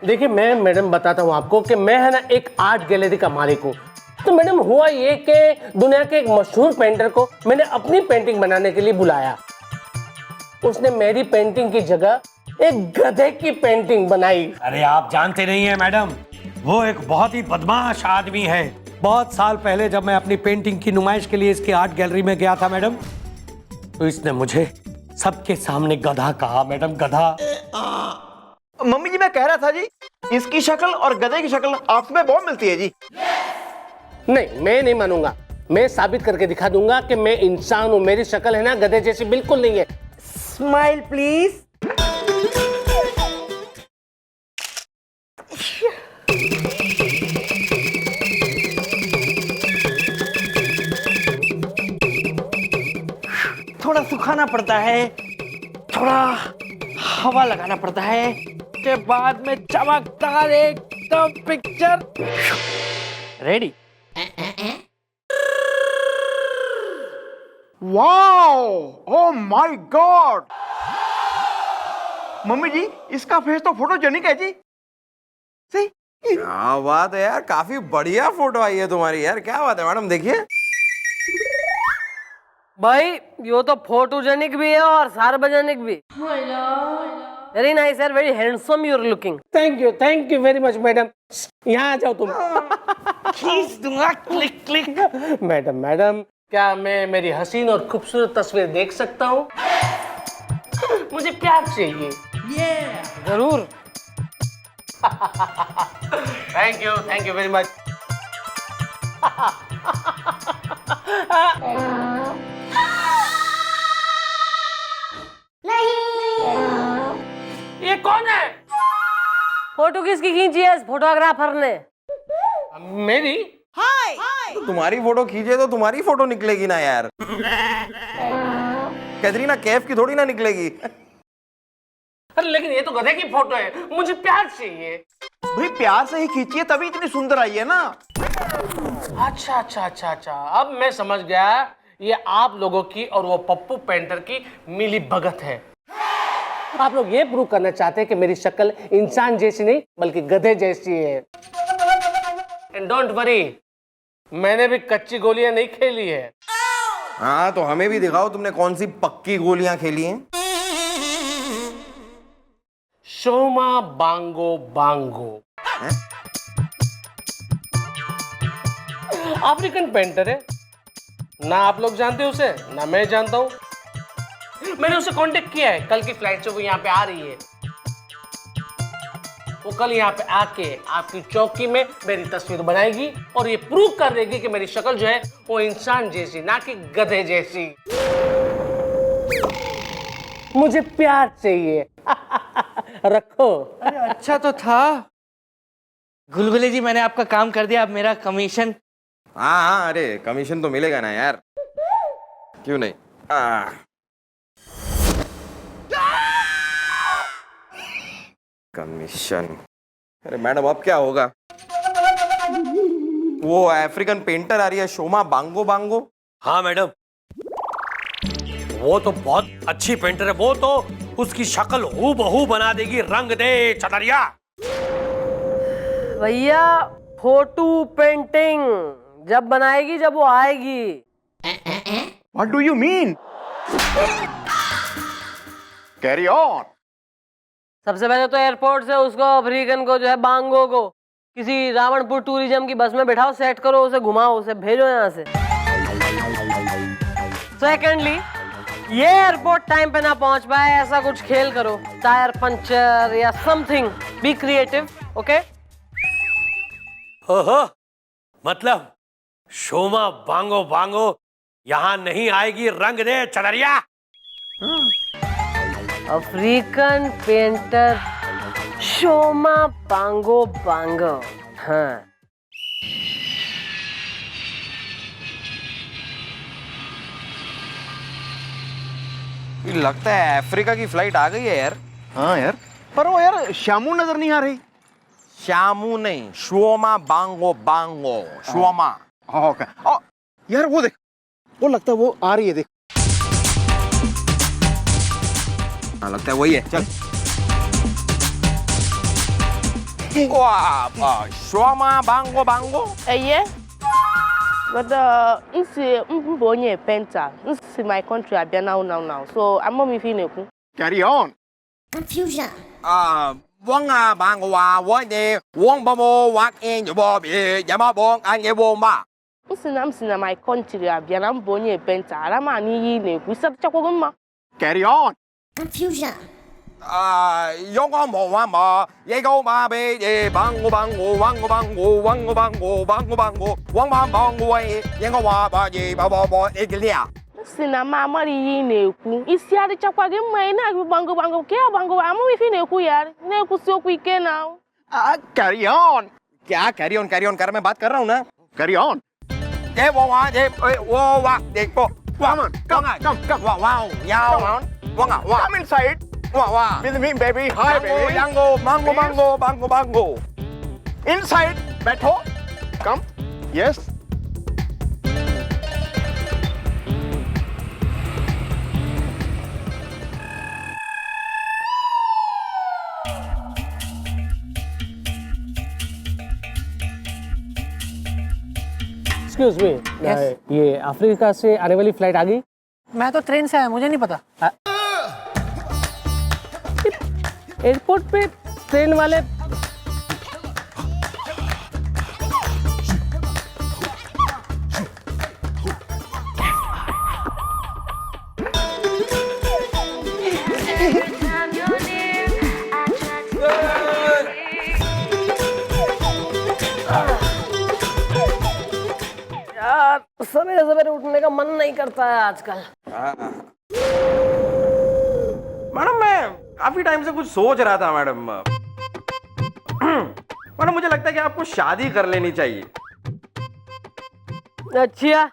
देखिए मैं मैडम बताता हूँ आपको कि मैं है ना एक आर्ट गैलरी का मालिक हूँ। तो मैडम हुआ ये कि दुनिया के एक मशहूर पेंटर को मैंने अपनी पेंटिंग बनाने के लिए बुलाया। उसने मेरी पेंटिंग की जगह एक गधे की पेंटिंग बनाई। अरे आप जानते नहीं है मैडम, वो एक बहुत ही बदमाश आदमी है। बहुत साल पहले जब मैं अपनी पेंटिंग की नुमाइश के लिए इसकी आर्ट गैलरी में गया था मैडम, तो इसने मुझे सबके सामने गधा कहा। मैडम गधा। मम्मी जी मैं कह रहा था जी, इसकी शक्ल और गधे की शक्ल आपस में बहुत मिलती है जी। नहीं मैं नहीं मानूंगा, मैं साबित करके दिखा दूंगा कि मैं इंसान हूँ। मेरी शक्ल है ना गधे जैसी बिल्कुल नहीं है। Smile please. थोड़ा सुखाना पड़ता है, थोड़ा हवा लगाना पड़ता है, के बाद में चमकदार एकदम picture ready. Wow, oh my god. Mummy ji इसका फेस तो फोटोजेनिक है जी। सही। क्या बात है यार, काफी बढ़िया फोटो आई है तुम्हारी यार। क्या बात है मैडम, देखिए। भाई यो तो फोटोजेनिक भी है और सार्वजनिक भी। वेरी नाइस यार, very handsome you are looking. Thank you very much madam. यहाँ आ जाओ तुम। खींच दूंगा, क्लिक क्लिक। मैडम क्या मैं मेरी हसीन और खूबसूरत तस्वीर देख सकता हूँ? मुझे प्यार चाहिए। जरूर। Thank you very much. ये कौन है? फोटो किसकी खींची है इस फोटोग्राफर ने? मेरी? तो तुम्हारी फोटो खींचे तो तुम्हारी फोटो निकलेगी ना यार। कैटरीना कैफ की थोड़ी ना निकलेगी। अरे लेकिन ये तो गधे की फोटो है, मुझे प्यार चाहिए। भाई प्यार से ही खींचिए तभी इतनी सुंदर आई है ना। अच्छा, अब मैं समझ गया। ये आप लोगों की और वो पप्पू पेंटर की मिली भगत है। आप लोग ये प्रूव करना चाहते हैं कि मेरी शक्ल इंसान जैसी नहीं बल्कि गधे जैसी है। एंड डोंट वरी, मैंने भी कच्ची गोलियां नहीं खेली है। हाँ तो हमें भी दिखाओ तुमने कौन सी पक्की गोलियां खेली हैं। शोमा बांगो बांगो अफ्रीकन पेंटर है ना। आप लोग जानते हो उसे ना मैं जानता हूं। मैंने उसे कांटेक्ट किया है, कल की फ्लाइट से वो यहाँ पे आ रही है। वो कल यहाँ पे आके आपकी चौकी में मेरी तस्वीर बनाएगी और ये प्रूव कर देगी कि मेरी शक्ल जो है वो इंसान जैसी ना कि गधे जैसी। मुझे प्यार चाहिए। रखो। अरे अच्छा तो था गुलगुले जी, मैंने आपका काम कर दिया। अब मेरा कमीशन। हाँ, अरे कमीशन तो मिलेगा ना यार, क्यों नहीं। कमीशन। अरे मैडम अब क्या होगा? वो अफ्रीकन पेंटर आ रही है, शोमा बांगो बांगो। हाँ मैडम, वो तो बहुत अच्छी पेंटर है। वो तो उसकी शक्ल हूबहू बना देगी। रंग दे चटरिया। भैया फोटो पेंटिंग जब बनाएगी जब वो आएगी। What do you mean? Carry on. सबसे पहले तो एयरपोर्ट से उसको अफ्रीकन को जो है बांगो को किसी रावणपुर टूरिज्म की बस में बैठाओ, सेट करो, उसे घुमाओ, उसे भेजो यहाँ से। सेकेंडली ये एयरपोर्ट टाइम पे ना पहुंच पाए ऐसा कुछ खेल करो, टायर पंचर या समथिंग। Be creative. ओके। ओहो, मतलब शोमा बांगो बांगो यहाँ नहीं आएगी। रंग दे चटरिया। अफ्रीकन पेंटर शोमा बांगो बांगो। हाँ लगता है अफ्रीका की फ्लाइट आ गई है यार। हाँ यार, पर वो यार श्यामू नजर नहीं आ रही। श्यामू नहीं, शोमा बांगो बांगो। शोमा। ओके। यार वो देख, वो लगता है वो आ रही है। देख, हाँ लगता है वही है। चल Wah, Shoma Bango Bango. Yeah. But I'm born a painter. This is my country. I be now. So I'm mommy feeling. Carry on. Confusion. Wonga Bango Wa de Wong Bamo Wak in your bobby, Yamabong and your bomba. I'm seeing my country. I be born a painter. I'm a need. We start chakoguma. Carry on. Confusion. Yonga Moama, Yago Babe, Bango Bango, Wango Bango, Wango Bango, Bango Bango, Wanga Bango, Yango Waba, Babo, Egilia. Sina mama yine ku isi ade chakwa ge mai na bango ke bango amu ifi ne ku yar ne ku so ku ke now Carry on. क्या carry on कर मैं बात कर रहा हूँ ना Carry on. ये वो वहाँ देखो Come on. Come. वाह याओ Come on. वाह Come inside. वाह With me, baby. Hi, baby. Bango Inside. बैठो. Come. Yes. एक्सक्यूज मी, ये अफ्रीका से आने वाली फ्लाइट आ गई? मैं तो ट्रेन से आया, मुझे नहीं पता। एयरपोर्ट पे ट्रेन वाले यार सवेरे सवेरे उठने का मन नहीं करता है आजकल। मैडम मैं काफी टाइम से कुछ सोच रहा था मैडम मुझे लगता है कि आपको शादी कर लेनी चाहिए। अच्छा,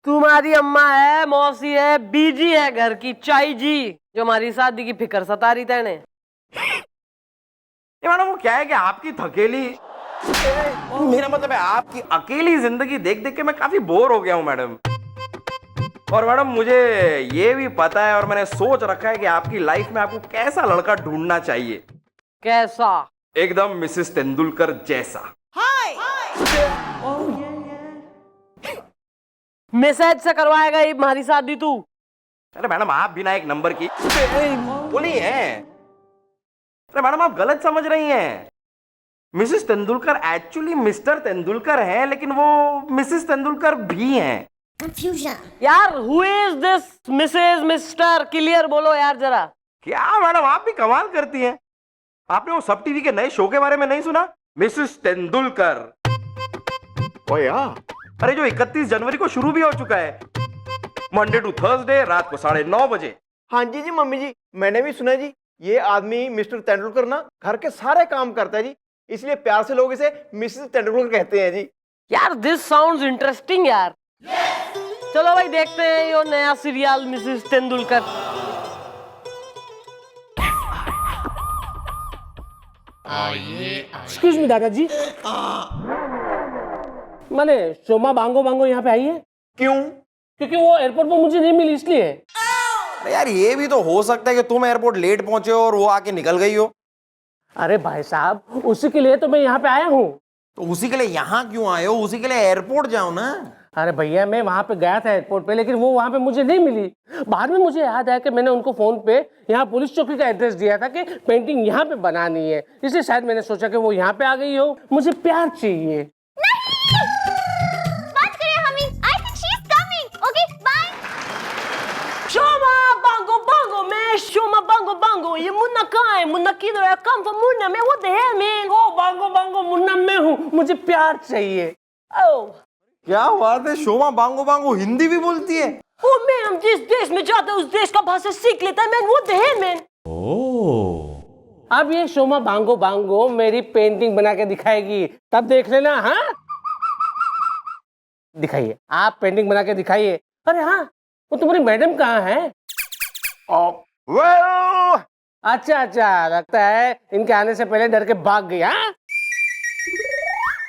तुम्हारी अम्मा है, मौसी है, बीजी है घर की, चाई जी, जो हमारी शादी की फिक्र सता रही तेने। ये मैडम वो क्या है कि आपकी थकेली मेरा मतलब है आपकी अकेली जिंदगी देख देख के मैं काफी बोर हो गया हूँ मैडम। और मैडम मुझे ये भी पता है और मैंने सोच रखा है कि आपकी लाइफ में आपको कैसा लड़का ढूंढना चाहिए। कैसा? एकदम मिसेस तेंदुलकर जैसा। मैसेज से करवाएगा ये हमारी शादी तू? अरे मैडम आप बिना एक नंबर की बोली है। अरे मैडम आप गलत समझ रही हैं। Mrs Tendulkar actually Mr Tendulkar हैं, लेकिन वो मिसेस तेंदुलकर भी हैं। Confusion. यार who is this Mrs Mr, clear बोलो यार जरा। क्या मैडम आप भी कमाल करती हैं। आपने वो सब टीवी के नए शो के बारे में नहीं सुना, मिसेस तेंदुलकर? Oh yeah. अरे जो 31 जनवरी को शुरू भी हो चुका है, मंडे टू थर्सडे रात को 9:30 बजे। हाँ जी मम्मी जी, मैंने भी सुना जी। ये आदमी मिस्टर तेंदुलकर ना घर के सारे काम करता है जी, इसलिए प्यार से लोग इसे मिसेस तेंदुलकर कहते हैं जी। यार दिस साउंड्स इंटरेस्टिंग यार। चलो भाई देखते हैं ये नया serial Mrs Tendulkar. Excuse me दादाजी, मैंने शोमा बांगो यहाँ पे आई है? क्यों? क्योंकि वो एयरपोर्ट पर मुझे नहीं मिली इसलिए। अरे यार ये भी तो हो सकता है कि तुम एयरपोर्ट लेट पहुंचे हो और वो आके निकल गई हो। अरे भाई साहब, उसी के लिए तो मैं यहाँ पे आया हूँ। तो उसी के लिए यहाँ क्यों आए हो? उसी के लिए एयरपोर्ट जाओ ना। अरे भैया मैं वहाँ पे गया था एयरपोर्ट पे, लेकिन वो वहाँ पे मुझे नहीं मिली। बाद में मुझे याद आया कि मैंने उनको फोन पे यहाँ पुलिस चौकी का एड्रेस दिया था कि पेंटिंग यहाँ पे बनानी है, इसलिए शायद मैंने सोचा कि वो यहाँ पे आ गई हो। मुझे प्यार चाहिए। बात करें हमी। I think she is coming. Okay, bye. शोमा बांगो बांगो मैं शोमा बांगो बांगो, ये मुन्ना कहाँ है? मुन्ना किधर है? कम फॉर मुन्ना मैं, what the hell man? ओ बांगो मुन्ना मैं हूँ, मुझे प्यार चाहिए। Oh. क्या बात है, शोमा बांगो हिंदी भी बोलती है? ओ मैन, हम जिस देश में जाते हैं उस देश का भाषा सीख लेता है man, what the hell man? अब ये शोमा बांगो मेरी पेंटिंग बना के दिखाएगी, तब देख लेना। हाँ दिखाइए, आप पेंटिंग बना के दिखाइए। अरे हाँ, वो तुम्हारी मैडम कहाँ है? Well, अच्छा, लगता है इनके आने से पहले डर के भाग गई। हाँ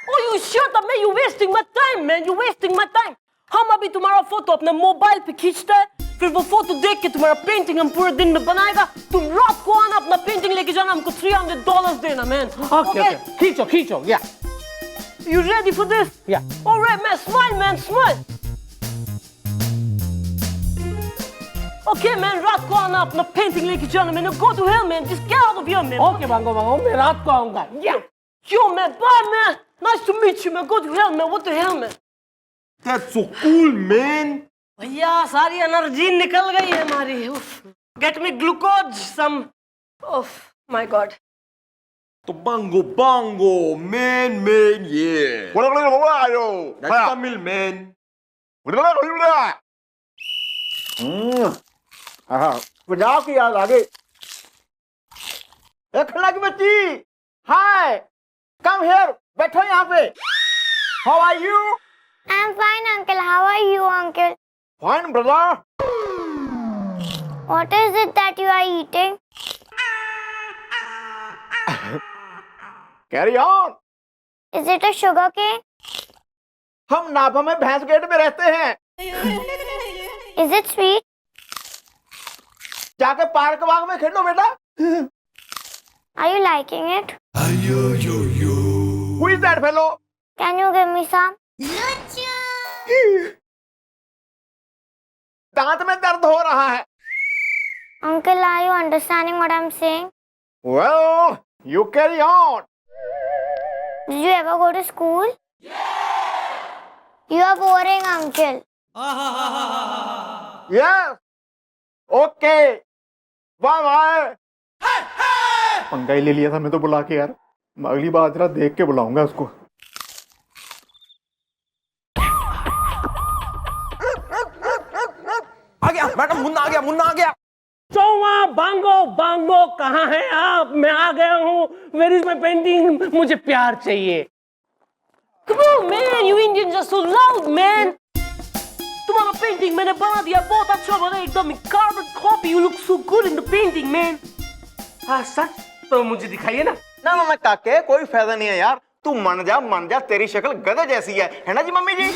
Oh you shut up man, you wasting my time man, you wasting my time। हम अभी तुम्हारा फोटो अपने मोबाइल पे खींचते हैं, फिर वो फोटो देख के तुम्हारा पेंटिंग हम पूरे दिन में बनाएगा, तुम रात को आना अपना पेंटिंग लेके जाना, हमको $300 देना मैन। ओके खींचो खींचो या You ready for this? Yeah. All right, man. Smile, man. Smile. Okay, man. रात को आना अपना पेंटिंग लेके जाना मैंने। Go to hell, man. Just get out of here, man. Okay Bango Bango, मैं रात को आऊंगा या Yo, man. Bye, man. Nice to meet you, man. Go to hell, man. What the hell, man? That's so cool, man. भैया सारी energy निकल गई है हमारी। Get me glucose, some. Oh, my God. तो bango bango, man, yeah. That's Tamil, man. Punjab की याद आ गई। खन्ना की बच्ची, हाय, कम हियर, बैठो यहाँ पे। How are you? I'm fine, uncle. How are you, uncle? Fine brother. What is it that you are eating? Carry on. Is it a sugar cane? हम नाभा में भैंस गेट में रहते हैं। Is it sweet? जाके पार्क बाग में खेलो बेटा। Are you liking it? Who is that fellow? Can you give me some? दांत में दर्द हो रहा है। Uncle, are you understanding what I'm saying? Well, you carry on. Did you ever go to school? You are boring, uncle. Yes. Okay. Bye bye. पंगा ही ले लिया था मैं तो बुला के यार। मैं अगली बार जरा देख के बुलाऊंगा उसको। आ गया मैडम, मुन्ना आ गया, मुन्ना आ गया। चौवा बांगो बांगो कहाँ हैं आप? मैं आ गया हूँ। Where is my painting? मुझे प्यार चाहिए। Come on, man. You Indians are so loud, man. तुम्हारा पेंटिंग मैंने बना दिया, बहुत अच्छा बना, एकदम carbon copy. You look so good in the painting, man. हाँ सच? तो मुझे दिखाइए ना। ना काके कोई फायदा नहीं है यार। तू मन जा, तेरी शक्ल गधे जैसी है ना जी मम्मी जी?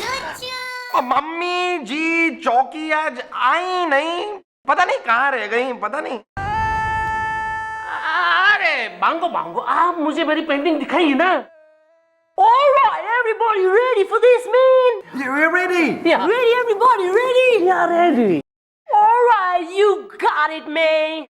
मम्मी जी चौकी आज आई नहीं, पता नहीं कहाँ रह गई, पता नहीं। अरे बांगो बांगो, आप मुझे मेरी पेंटिंग दिखाइए ना। All right, everybody ready for this, man? We're ready. Yeah. Ready, everybody ready? Yeah, ready. All right, you got it, man.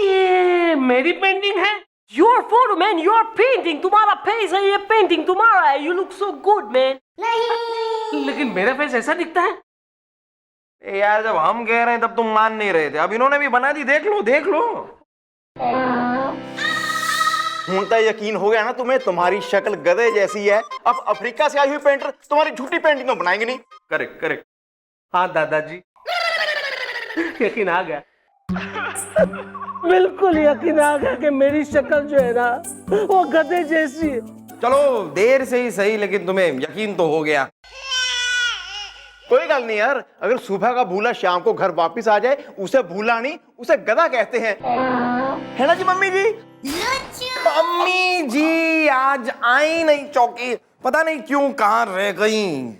ये मेरी पेंटिंग है? Your photo, man. Your painting. तुम्हारा face है, ये painting तुम्हारा है. You look so good, man. लेकिन मेरा फेस ऐसा दिखता है। ए यार जब हम कह रहे हैं तब तुम मान नहीं रहे थे, अब इन्होंने भी बना दी, देख लो देख लो। तो यकीन हो गया ना तुम्हें? तुम्हारी शक्ल गधे जैसी है। अब अफ्रीका से आई हुई पेंटर तुम्हारी झूठी पेंटिंग तो बनाएंगे नहीं। Correct correct. हाँ दादाजी, यकीन आ गया। बिल्कुल यकीन आ गया कि मेरी शक्ल जो है ना वो गधे जैसी है। चलो देर से ही सही, लेकिन तुम्हें यकीन तो हो गया। कोई गल नहीं यार, अगर सुबह का भूला शाम को घर वापस आ जाए उसे भूला नहीं, उसे गधा कहते हैं। है ना जी मम्मी जी? मम्मी जी आज आई नहीं चौकी, पता नहीं क्यों कहाँ रह गई।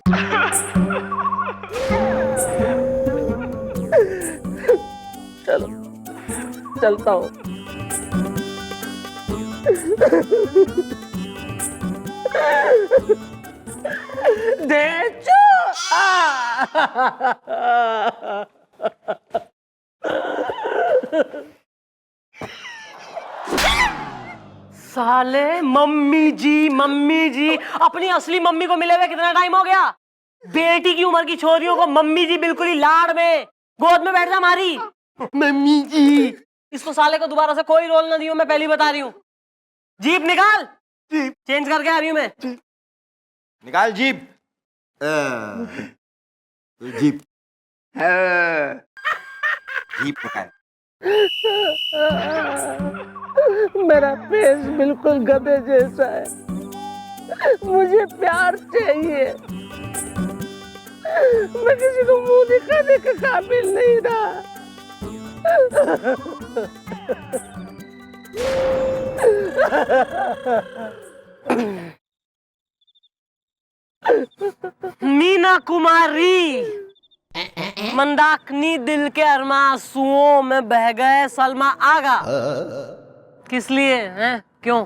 चलो चलता हूँ। देचो साले मम्मी जी अपनी असली मम्मी को मिले हुए कितना टाइम हो गया? बेटी की उम्र की छोरियों को मम्मी जी बिल्कुल ही लाड़ में गोद में बैठ जा हमारी मम्मी जी। इसको साले को दोबारा से कोई रोल ना दियो, मैं पहली बता रही हूँ। जीप निकाल, जीप चेंज करके आ रही हूँ मैं। निकाल जीप। जीप जीप निकाल। मेरा फेस बिल्कुल गधे जैसा है, मुझे प्यार चाहिए। मैं किसी को मुंह दिखाने के काबिल नहीं रहा। मीना कुमारी, मंदाकिनी दिल के अरमासुओं में बह गए सलमा आगा। किस लिए हैं, क्यों?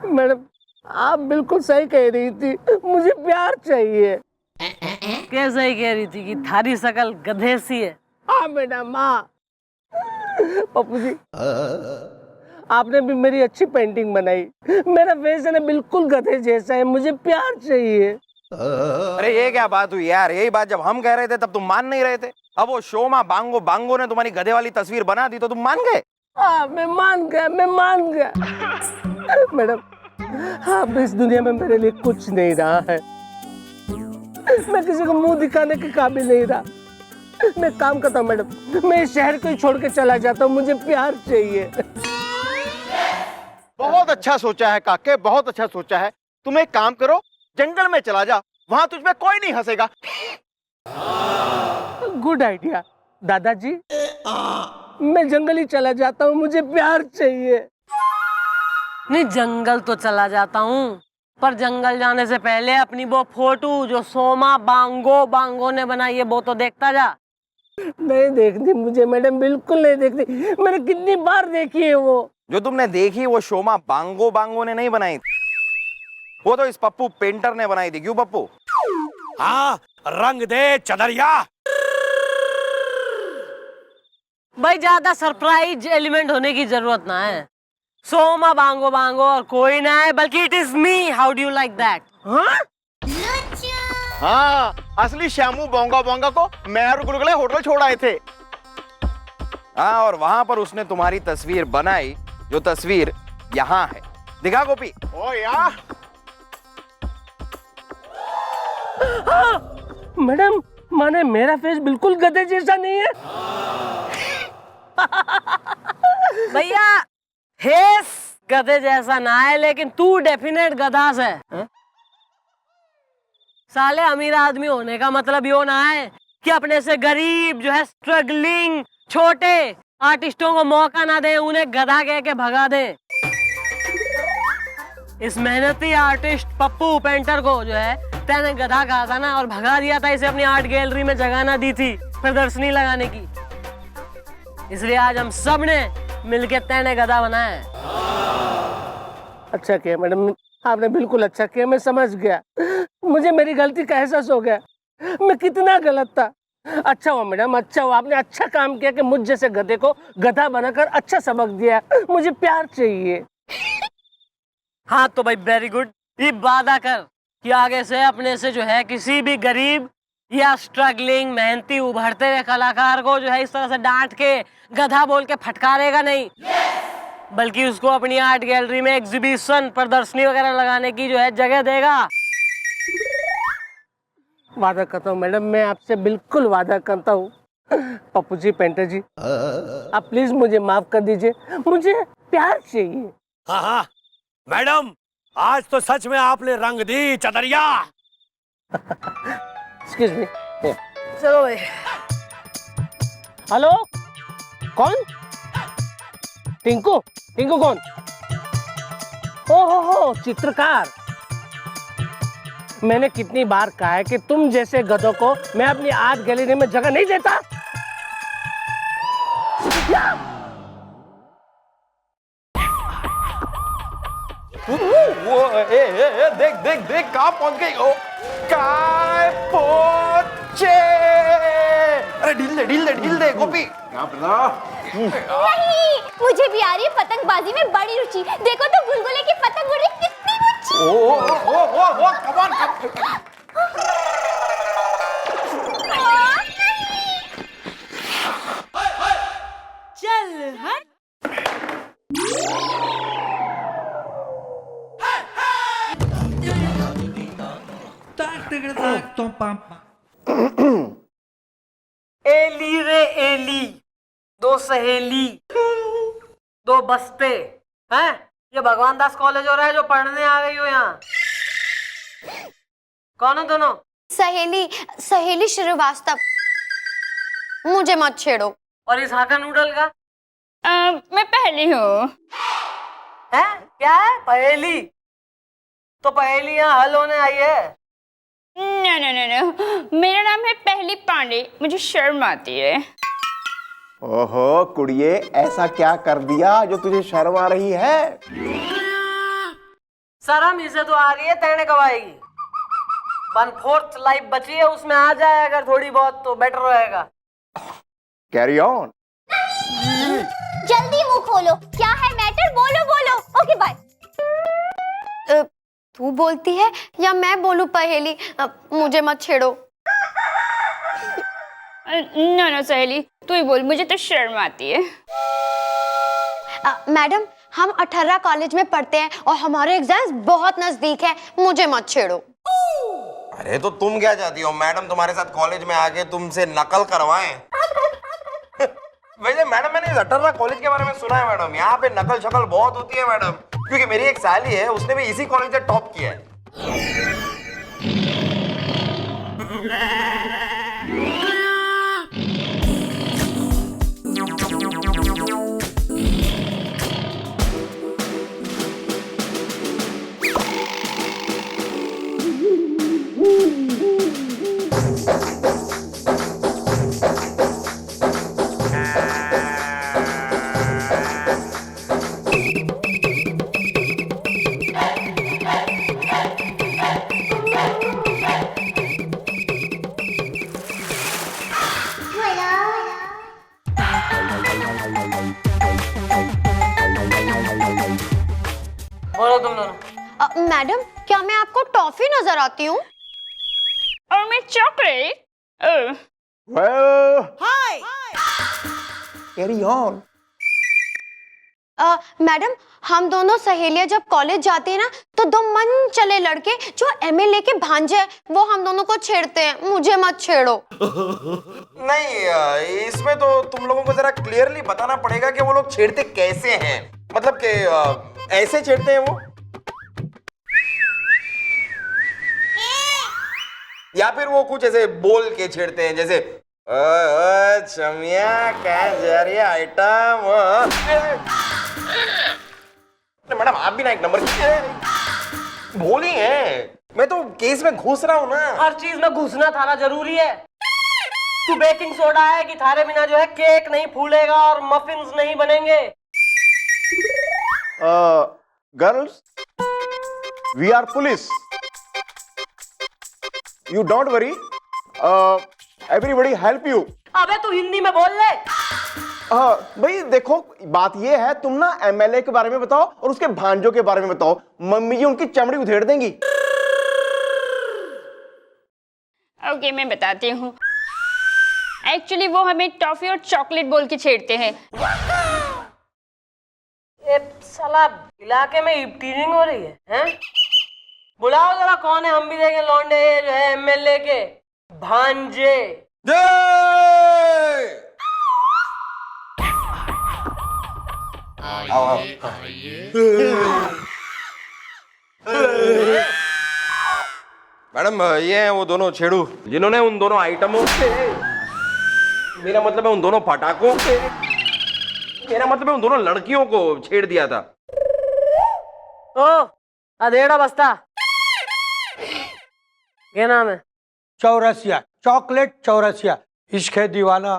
मैडम आप बिल्कुल सही कह रही थी, मुझे प्यार चाहिए। कैसे ही कह रही थी कि थारी शकल गधे सी है? हाँ मैडम हाँ। पप्पू जी आपने भी मेरी अच्छी पेंटिंग बनाई, मेरा फेस है ना बिल्कुल गधे जैसा है, मुझे प्यार चाहिए। अरे ये क्या बात हुई यार, यही बात जब हम कह रहे थे तब तुम मान नहीं रहे थे। अब वो शोमा बांगो बांगो ने तुम्हारी गधे वाली तस्वीर बना दी तो तुम मान गए। हाँ मैं मान गया। मैडम आप इस दुनिया में मेरे लिए कुछ नहीं रहा है, मैं किसी को मुंह दिखाने के काबिल नहीं रहा। मैं काम करता हूँ मैडम, मैं इस शहर को ही छोड़ के चला जाता हूँ, मुझे प्यार चाहिए। बहुत अच्छा सोचा है काके, बहुत अच्छा सोचा है। तुम एक काम करो, जंगल में चला जा, वहां तुझ पे कोई नहीं हंसेगा। गुड आइडिया दादाजी, मैं जंगल ही चला जाता हूँ, मुझे प्यार चाहिए। नहीं, जंगल तो चला जाता हूँ, पर जंगल जाने से पहले अपनी वो फोटो जो सोमा बांगो बांगो ने बनाई है वो तो देखता जा। नहीं देखनी मुझे मैडम, बिल्कुल नहीं देखनी, मैंने कितनी बार देखी है वो। जो तुमने देखी वो शोमा बांगो बांगो ने नहीं बनाई थी, वो तो इस पप्पू पेंटर ने बनाई थी। क्यों पप्पू? हाँ, रंग दे चदरिया। भाई ज्यादा सरप्राइज एलिमेंट होने की जरूरत ना है। सोमा बांगो बांगो और कोई ना है, बल्कि it is me. How do you like that? हाँ, असली श्यामू बोंगा बोंगा को मैं और गुलगुले होटल छोड़ आए थे। हाँ, और वहां पर उसने तुम्हारी तस्वीर बनाई, जो तस्वीर यहाँ है। दिखा गोपी। ओ यार मैडम माने मेरा फेस बिल्कुल गधे जैसा नहीं है? भैया फेस गधे जैसा ना है, लेकिन तू डेफिनेट गधा से है। साले अमीर आदमी होने का मतलब यो ना है कि अपने से गरीब जो है स्ट्रगलिंग छोटे आर्टिस्टों को मौका ना दे, उन्हें गधा कह के भगा दे। इस मेहनती आर्टिस्ट पप्पू पेंटर को जो है तैने गधा कहा था ना, और भगा दिया था। इसे अपनी आर्ट गैलरी में जगह ना दी थी प्रदर्शनी लगाने की, इसलिए आज हम सब ने मिलके तैने गधा बनाया है। अच्छा किया मैडम, आपने बिल्कुल अच्छा किया, मैं समझ गया। मुझे मेरी गलती का एहसास हो गया, मैं कितना गलत था। अच्छा हुआ मैडम, अच्छा हुआ, आपने अच्छा काम किया कि मुझ जैसे गधे को गधा बनाकर अच्छा सबक दिया। मुझे प्यार चाहिए। हाँ तो भाई वेरी गुड, ये वादा कर कि आगे से अपने से जो है किसी भी गरीब या स्ट्रगलिंग मेहनती उभरते हुए कलाकार को जो है इस तरह से डांट के गधा बोल के फटकारेगा नहीं, बल्कि उसको अपनी आर्ट गैलरी में एग्जीबिशन प्रदर्शनी वगैरह लगाने की जो है जगह देगा। वादा करता हूँ मैडम, मैं आपसे बिल्कुल वादा करता हूँ। पप्पू जी पेंटर जी, आप प्लीज मुझे माफ कर दीजिए, मुझे प्यार चाहिए। हाँ हाँ मैडम, आज तो सच में आपने रंग दी चदरिया। Excuse me. चलो भाई। हेलो, कौन? टिंकू? टिंकू कौन? हो चित्रकार। मैंने कितनी बार कहा है कि तुम जैसे गधों को मैं अपनी आर्ट गैलरी में जगह नहीं देता। वो देख देख देख कहाँ पहुंच गई। ओ काय पहुंचे। अरे ढील दे गोपी। नहीं, मुझे भी आ रही है पतंगबाजी में बड़ी रुचि। देखो तो गुलगुले की पतंग उड़ रही, कितनी ऊंची। ओ कम ऑन। चल हट। एली रे एली, दो सहेली दो बस्ते हैं। ये भगवान दास कॉलेज हो रहा है जो पढ़ने आ गई हो यहाँ? कौन हो दोनों? सहेली श्रीवास्तव। मुझे मत छेड़ो। और इस हाका नूडल का? मैं पहली हूँ। है क्या है? पहेली? तो पहेली यहाँ हल होने आई है। नो, मेरा नाम है पहली पांडे, मुझे शर्म आती है। ओहो कुड़िए, ऐसा क्या कर दिया जो तुझे शर्म आ रही है? शर्म इसे तो आ रही है, तेने कब आएगी? 1/4 लाइफ बची है, उसमें आ जाए अगर थोड़ी बहुत तो बेटर रहेगा। Carry on. जल्दी मुंह खोलो, क्या है मैटर? बोलो बोलो। Okay bye. तू बोलती है या मैं बोलूं पहेली? मुझे मत छेड़ो। नो सहेली, तू ही बोल, मुझे तो शर्म आती है। मैडम, हम 18 कॉलेज में पढ़ते हैं और हमारे एग्जाम्स बहुत नजदीक है, मुझे मत छेड़ो। अरे तो तुम क्या चाहती हो, मैडम तुम्हारे साथ कॉलेज में आके तुमसे नकल करवाएं? वैसे मैडम, मैंने इस 18 कॉलेज के बारे में सुना है मैडम, यहाँ पे नकल शकल बहुत होती है मैडम, क्योंकि मेरी एक साली है, उसने भी इसी कॉलेज से टॉप किया है। बोलो तुम दोनों। मैडम, क्या मैं आपको टॉफी नजर आती हूँ? और मैं chocolate? Well, carry on. Madam, हम दोनों सहेलियां जब कॉलेज जाती है ना, तो दो मन चले लड़के जो एमएलए के भांजे हैं, वो हम दोनों को छेड़ते हैं, मुझे मत छेड़ो। नहीं, इसमें तो तुम लोगों को जरा क्लियरली बताना पड़ेगा कि वो लोग छेड़ते कैसे हैं, मतलब कि ऐसे छेड़ते हैं वो, या फिर वो कुछ ऐसे बोल के छेड़ते हैं, जैसे चमिया क्या जा रही है आइटम। मैडम आप भी ना एक नंबर बोली है, मैं तो केस में घुस रहा हूँ ना। हर चीज में घुसना थारा जरूरी है। तू बेकिंग सोडा है कि थारे बिना जो है केक नहीं फूलेगा और मफिन्स नहीं बनेंगे। Girls, we are police, you don't worry, everybody help you. अबे तू हिंदी में बोल ले। भाई देखो, बात ये है, तुम ना एमएलए के बारे में बताओ और उसके भांजों के बारे में बताओ, मम्मी जी उनकी चमड़ी उधेड़ देंगी। ओके, मैं बताती हूँ। एक्चुअली वो हमें टॉफी और चॉकलेट बोल के छेड़ते हैं। ये साला इलाके में टीजिंग हो रही है, हैं? बुलाओ जरा, कौन है, हम भी देखें। लौंडे जो है एमएलए के भांजे। मैडम ये हैं वो दोनों छेड़ू जिन्होंने उन दोनों आइटमों पे, मेरा मतलब है उन दोनों पटाखों पे, मेरा मतलब है उन दोनों लड़कियों को छेड़ दिया था। ओ अधेड़ा बस्ता, क्या नाम है? चौरसिया, चॉकलेट चौरसिया, इश्क है दीवाना।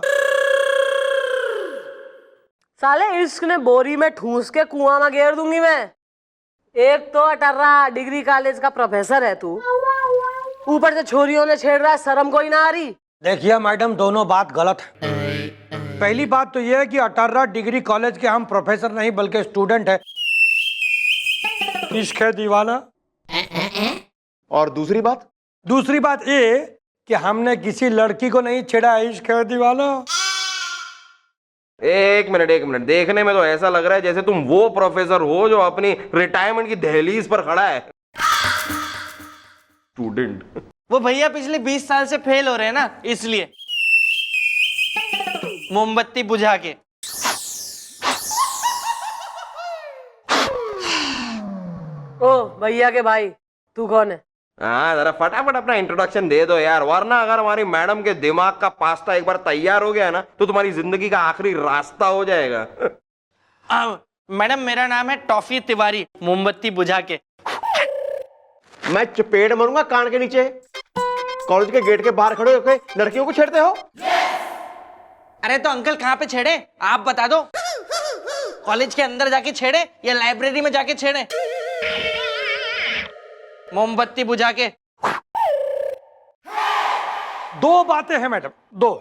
साले इश्क ने बोरी में ठूस के कुआं में घेर दूंगी मैं। एक तो 18 डिग्री कॉलेज का प्रोफेसर है तू, ऊपर से छोरियों ने छेड़ रहा है, शर्म कोई ना आ रही? देखिए मैडम, दोनों बात गलत है। पहली बात तो यह है कि 18 डिग्री कॉलेज के हम प्रोफेसर नहीं बल्कि स्टूडेंट है। इश्क है दीवाना। और दूसरी बात? दूसरी बात ये कि हमने किसी लड़की को नहीं छेड़ा है। इश्क है दीवाना। एक मिनट, देखने में तो ऐसा लग रहा है जैसे तुम वो प्रोफेसर हो जो अपनी रिटायरमेंट की दहलीज पर खड़ा है। स्टूडेंट वो भैया पिछले 20 साल से फेल हो रहे हैं ना, इसलिए मोमबत्ती बुझा के। ओ भैया के भाई, तू कौन है? हाँ, जरा फटाफट अपना इंट्रोडक्शन दे दो यार, वरना अगर हमारी मैडम के दिमाग का पास्ता एक बार तैयार हो गया ना तो तुम्हारी जिंदगी का आखिरी रास्ता हो जाएगा। मैडम मेरा नाम है टॉफी तिवारी, मोमबत्ती बुझा के। मैं चपेट मारूंगा कान के नीचे। कॉलेज के गेट के बाहर खड़े होकर लड़कियों को छेड़ते हो? अरे तो अंकल कहाँ पे छेड़े आप बता दो। कॉलेज के अंदर जाके छेड़े या लाइब्रेरी में जाके छेड़े? मोमबत्ती बुझा के। दो बातें हैं मैडम, दो।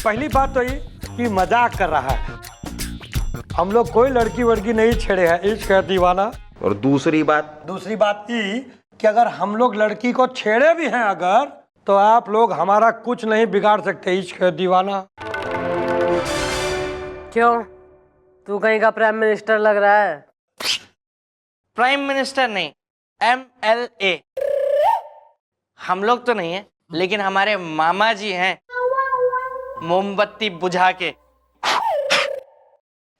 पहली बात तो ये कि मजाक कर रहा है, हम लोग कोई लड़की वड़की नहीं छेड़े हैं, इश्क है दीवाना। और दूसरी बात ये कि अगर हम लोग लड़की को छेड़े भी हैं अगर, तो आप लोग हमारा कुछ नहीं बिगाड़ सकते, इश्क है दीवाना। क्यों, तू कहीं का प्राइम मिनिस्टर लग रहा है? प्राइम मिनिस्टर नहीं, MLA। हम लोग तो नहीं है, लेकिन हमारे मामा जी हैं, मोमबत्ती बुझा के।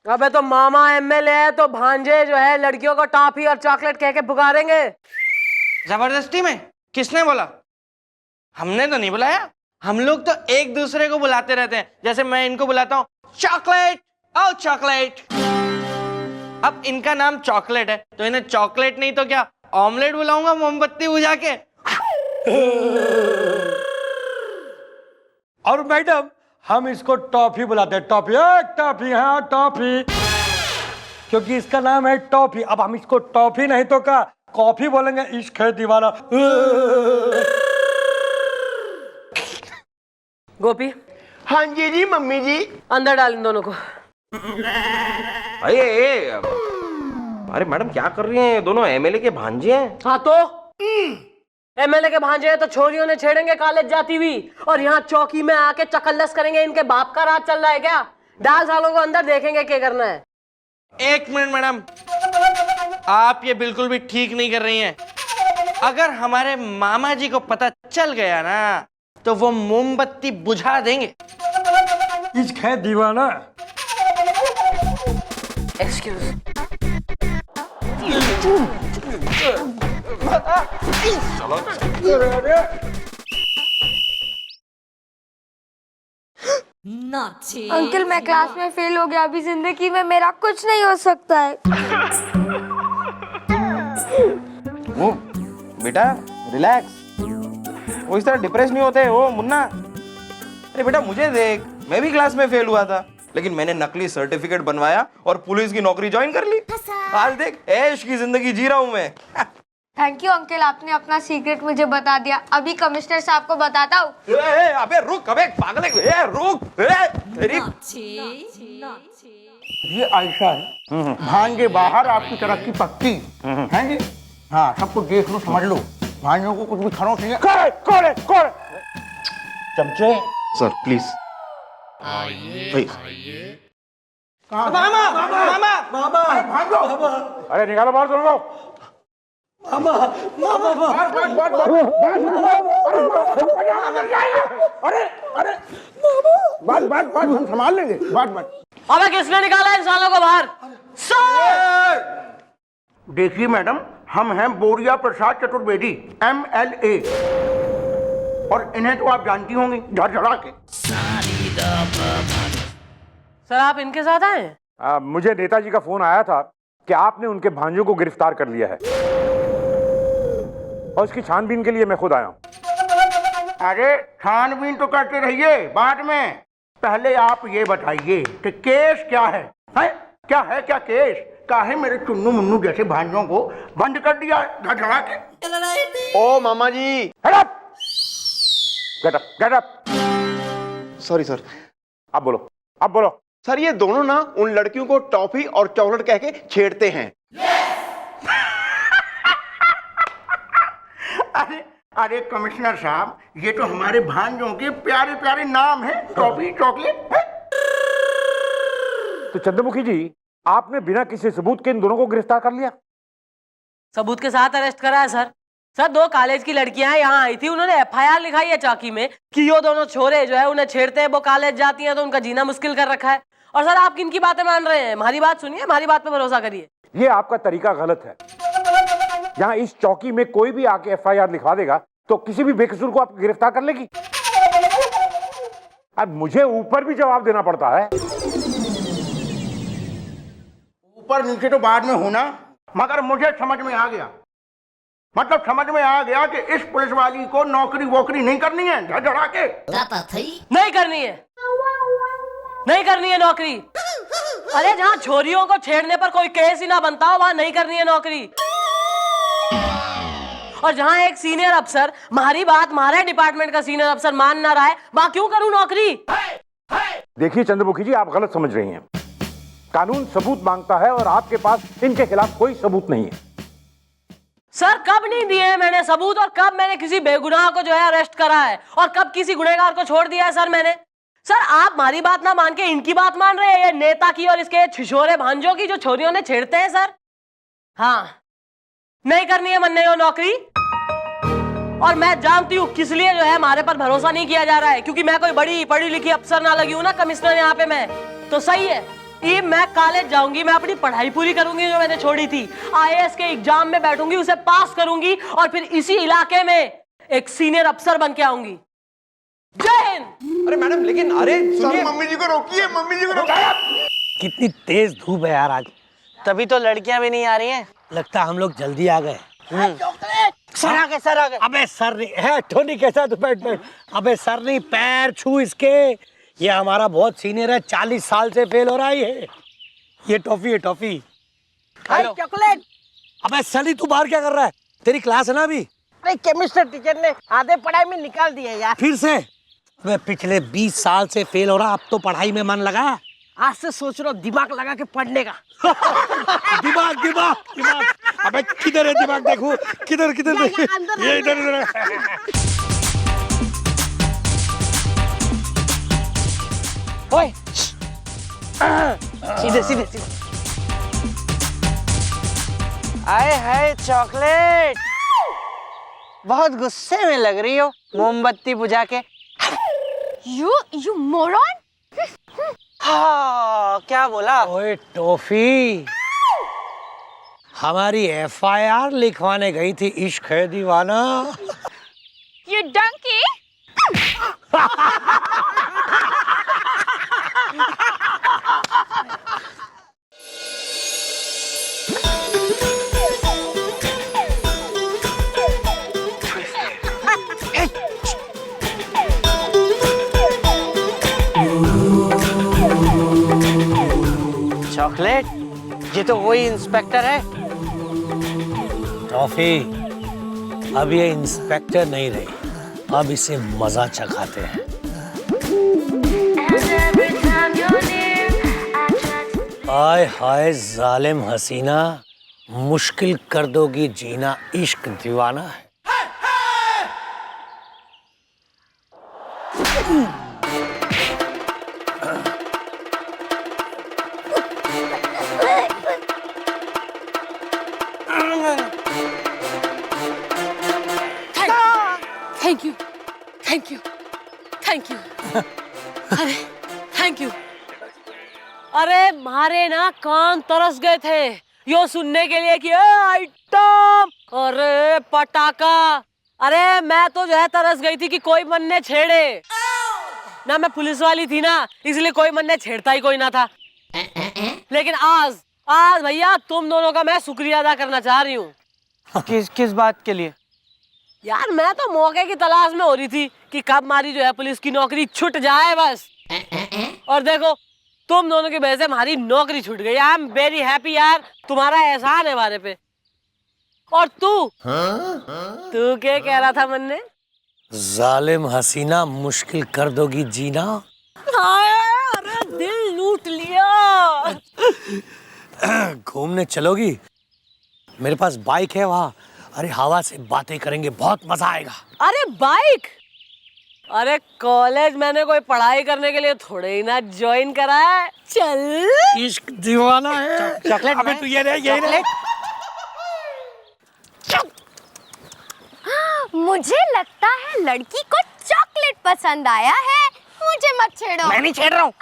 अबे तो मामा MLA है तो भांजे जो है लड़कियों को टॉफी और चॉकलेट कह के पुकारेंगे। जबरदस्ती में? किसने बोला? हमने तो नहीं बुलाया। हम लोग तो एक दूसरे को बुलाते रहते हैं, जैसे मैं इनको बुलाता हूँ चॉकलेट, ओ चॉकलेट। अब इनका नाम चॉकलेट है तो इन्हें चॉकलेट नहीं तो क्या ऑमलेट बुलाऊंगा मोमबत्ती बुझा के। और मैडम हम इसको टॉफी बुलाते हैं, टॉफी, टॉफी, हाँ टॉफी, क्योंकि इसका नाम है टॉफी। अब हम इसको टॉफी नहीं तो क्या कॉफी बोलेंगे, इश्क है दीवाना। गोपी। हाँ जी जी मम्मी जी। अंदर डाल इन दोनों को। अरे मैडम क्या कर रही हैं, दोनों MLA के भांजे हैं। हाँ तो MLA के भांजे हैं तो छोरियों ने छेड़ेंगे कॉलेज जाती हुई, और यहाँ चौकी में आके चकल्लस करेंगे। इनके बाप का राज चल रहा है क्या? डाल सालों को अंदर, देखेंगे क्या करना है। एक मिनट मैडम, आप ये बिल्कुल भी ठीक नहीं कर रही हैं। अगर हमारे मामा जी को पता चल गया ना तो वो मोमबत्ती बुझा देंगे। इश्क है दीवाना। एक्सक्यूज। अंकल मैं क्लास में फेल हो गया, अभी जिंदगी में मेरा कुछ नहीं हो सकता है। वो बेटा रिलैक्स, वो इस तरह डिप्रेस नहीं होते हो मुन्ना। अरे बेटा मुझे देख, मैं भी क्लास में फेल हुआ था, लेकिन मैंने नकली सर्टिफिकेट बनवाया और पुलिस की नौकरी ज्वाइन कर ली। आज देख ऐश की जिंदगी जी रहा हूं मैं। थैंक यू अंकल, आपने अपना सीक्रेट मुझे बता दिया। अभी कमिश्नर साहब को बताता हूँ। अबे रुक, अबे पागल है, रुक। ये आयशा है, भांजे बाहर आपकी तरक्की पक्की है जी। हाँ सब कुछ देख लो, समझ लो, भाइयों को कुछ भी खरोच नहीं है। कौन चमचे सर प्लीज। मामा मामा मामा अरे निकालो बाहर दोनों को। बात हम संभाल लेंगे। बात अबे किसने निकाला इन सालों को बाहर? देखिए मैडम, हम हैं बोरिया प्रसाद चतुर्वेदी, MLA, और इन्हें तो आप जानती होंगी झड़झड़ा के। सर आप इनके साथ आए? मुझे नेताजी का फोन आया था कि आपने उनके भांजों को गिरफ्तार कर लिया है, और उसकी छानबीन के लिए मैं खुद आया हूं। अरे छानबीन तो करते रहिए, बाद में पहले आप ये बताइए कि केस क्या है? क्या है क्या केस? काहे मेरे चुन्नू मुन्नू जैसे भांजों को बंद कर दिया झड़झड़ा के? ओ मामा ji. Get up. Sorry sir. अब बोलो। सर ये दोनों ना उन लड़कियों को टॉफी और चॉकलेट कह के छेड़ते हैं। अरे कमिश्नर साहब, ये तो हमारे भांजों के प्यारे प्यारे नाम है, टॉफी चॉकलेट। तो चंद्रमुखी जी, आपने बिना किसी सबूत के इन दोनों को गिरफ्तार कर लिया? सबूत के साथ अरेस्ट करा है सर। सर दो कॉलेज की लड़कियां यहाँ आई थी, उन्होंने FIR लिखाई है चौकी में कि ये दोनों छोरे जो है उन्हें छेड़ते हैं, वो कॉलेज जाती हैं तो उनका जीना मुश्किल कर रखा है। और सर आप किनकी बातें मान रहे हैं? हमारी बात सुनिए, हमारी बात पे भरोसा करिए। ये आपका तरीका गलत है। यहाँ इस चौकी में कोई भी आके FIR लिखवा देगा तो किसी भी बेकसूर को आप गिरफ्तार कर लेगी। अब मुझे ऊपर भी जवाब देना पड़ता है। ऊपर नीचे तो बाद में होना, मगर मुझे समझ में आ गया। मतलब समझ में आ गया कि इस पुलिस वाली को नौकरी वोकरी नहीं करनी है, झड़झड़ा के नहीं करनी है, नहीं करनी है नौकरी। अरे जहाँ छोरियों को छेड़ने पर कोई केस ही ना बनता हो वहां नहीं करनी है नौकरी। और जहाँ एक सीनियर अफसर हमारी बात हमारे डिपार्टमेंट का सीनियर अफसर मान ना रहा है वहां क्यों करूं नौकरी। देखिए चंद्रमुखी जी, आप गलत समझ रही हैं। कानून सबूत मांगता है और आपके पास इनके खिलाफ कोई सबूत नहीं है। सर कब नहीं दिए हैं मैंने सबूत, और कब मैंने किसी बेगुनाह को जो है अरेस्ट करा है, और कब किसी गुनहगार को छोड़ दिया है सर मैंने। सर आप हमारी बात ना मान के इनकी बात मान रहे हैं, ये नेता की और इसके छिछोरे भांजों की जो छोरियों ने छेड़ते हैं सर। हाँ नहीं करनी है मनने को नौकरी। और मैं जानती हूँ किस लिए जो है हमारे पर भरोसा नहीं किया जा रहा है, क्योंकि मैं कोई बड़ी पढ़ी लिखी अफसर ना लगी हूँ ना कमिश्नर यहाँ पे मैं। तो सही है ये मैं कॉलेज जाऊंगी, मैं अपनी पढ़ाई पूरी करूंगी जो मैंने छोड़ी थी, IAS के एग्जाम में बैठूंगी, उसे पास करूंगी और फिर इसी इलाके में एक सीनियर अफसर बन के आऊंगी। जय हिंद। अरे मैडम लेकिन अरे सुनिए, मम्मी जी को रोकिए, मम्मी जी को रोकिए। कितनी तेज धूप है यार आज, तभी तो लड़कियां भी नहीं आ रही हैं। लगता है हम लोग जल्दी आ गए। सर आ गए, सर आ गए। अबे सर नहीं है, टोनी कैसा तू बैठ। अबे सर नहीं, पैर छू इसके। ये हमारा बहुत सीनियर है, 40 साल से फेल हो रहा है ये टॉफी है टॉफी। चॉकलेट। अबे सली तू बाहर क्या कर रहा है, तेरी क्लास है ना अभी। अरे केमिस्ट्री टीचर ने आधे पढ़ाई में निकाल दिया यार। फिर से अबे पिछले 20 साल से फेल हो रहा, अब तो पढ़ाई में मन लगा। आज से सोच रहा हूँ दिमाग लगा के पढ़ने का। दिमाग दिमाग दिमाग। अबे किधर है दिमाग, देखो किधर किधर ये इधर इधर। ओए सीधे सीधे सीधे। आए हाय चॉकलेट, बहुत गुस्से में लग रही हो मोमबत्ती बुझा के। You moron. हाँ क्या बोला। ओए टॉफी, हमारी FIR लिखवाने गई थी इश्क है दीवाना। You donkey! चॉकलेट, ये तो वही इंस्पेक्टर है। टॉफी, अब ये इंस्पेक्टर नहीं रही, अब इसे मजा चखाते हैं। आय हाय जालिम हसीना, मुश्किल कर दोगी जीना, इश्क दीवाना है। Thank you thank you thank you. अरे थैंक यू। अरे मारे ना कान तरस गए थे यो सुनने के लिए कि आइटम, अरे पटाखा। अरे मैं तो जो है तरस गई थी कि कोई मन ने छेड़े ना, मैं पुलिस वाली थी ना इसलिए कोई मन ने छेड़ता ही कोई ना था। लेकिन आज आज भैया तुम दोनों का मैं शुक्रिया अदा करना चाह रही हूँ। किस बात के लिए। यार मैं तो मौके की तलाश में हो रही थी कि कब हमारी जो है पुलिस की नौकरी छूट जाए बस। और देखो तुम दोनों की वजह से हमारी नौकरी छूट गई। आई एम वेरी हैप्पी यार, तुम्हारा एहसान है हमारे पे। और तू क्या कह रहा था मन ने। जालिम हसीना, मुश्किल कर दोगी जीना। अरे दिल लूट लिया। घूमने चलोगी, मेरे पास बाइक है वहाँ। अरे हवा से बातें करेंगे, बहुत मजा आएगा। अरे बाइक, अरे कॉलेज मैंने कोई पढ़ाई करने के लिए थोड़े ही ना ज्वाइन करा है। चल इश्क दीवाना है। चॉकलेट अबे तू ये रे। मुझे लगता है लड़की को चॉकलेट पसंद आया है, मुझे मत छेड़ो। मैं नहीं छेड़ रहा हूँ।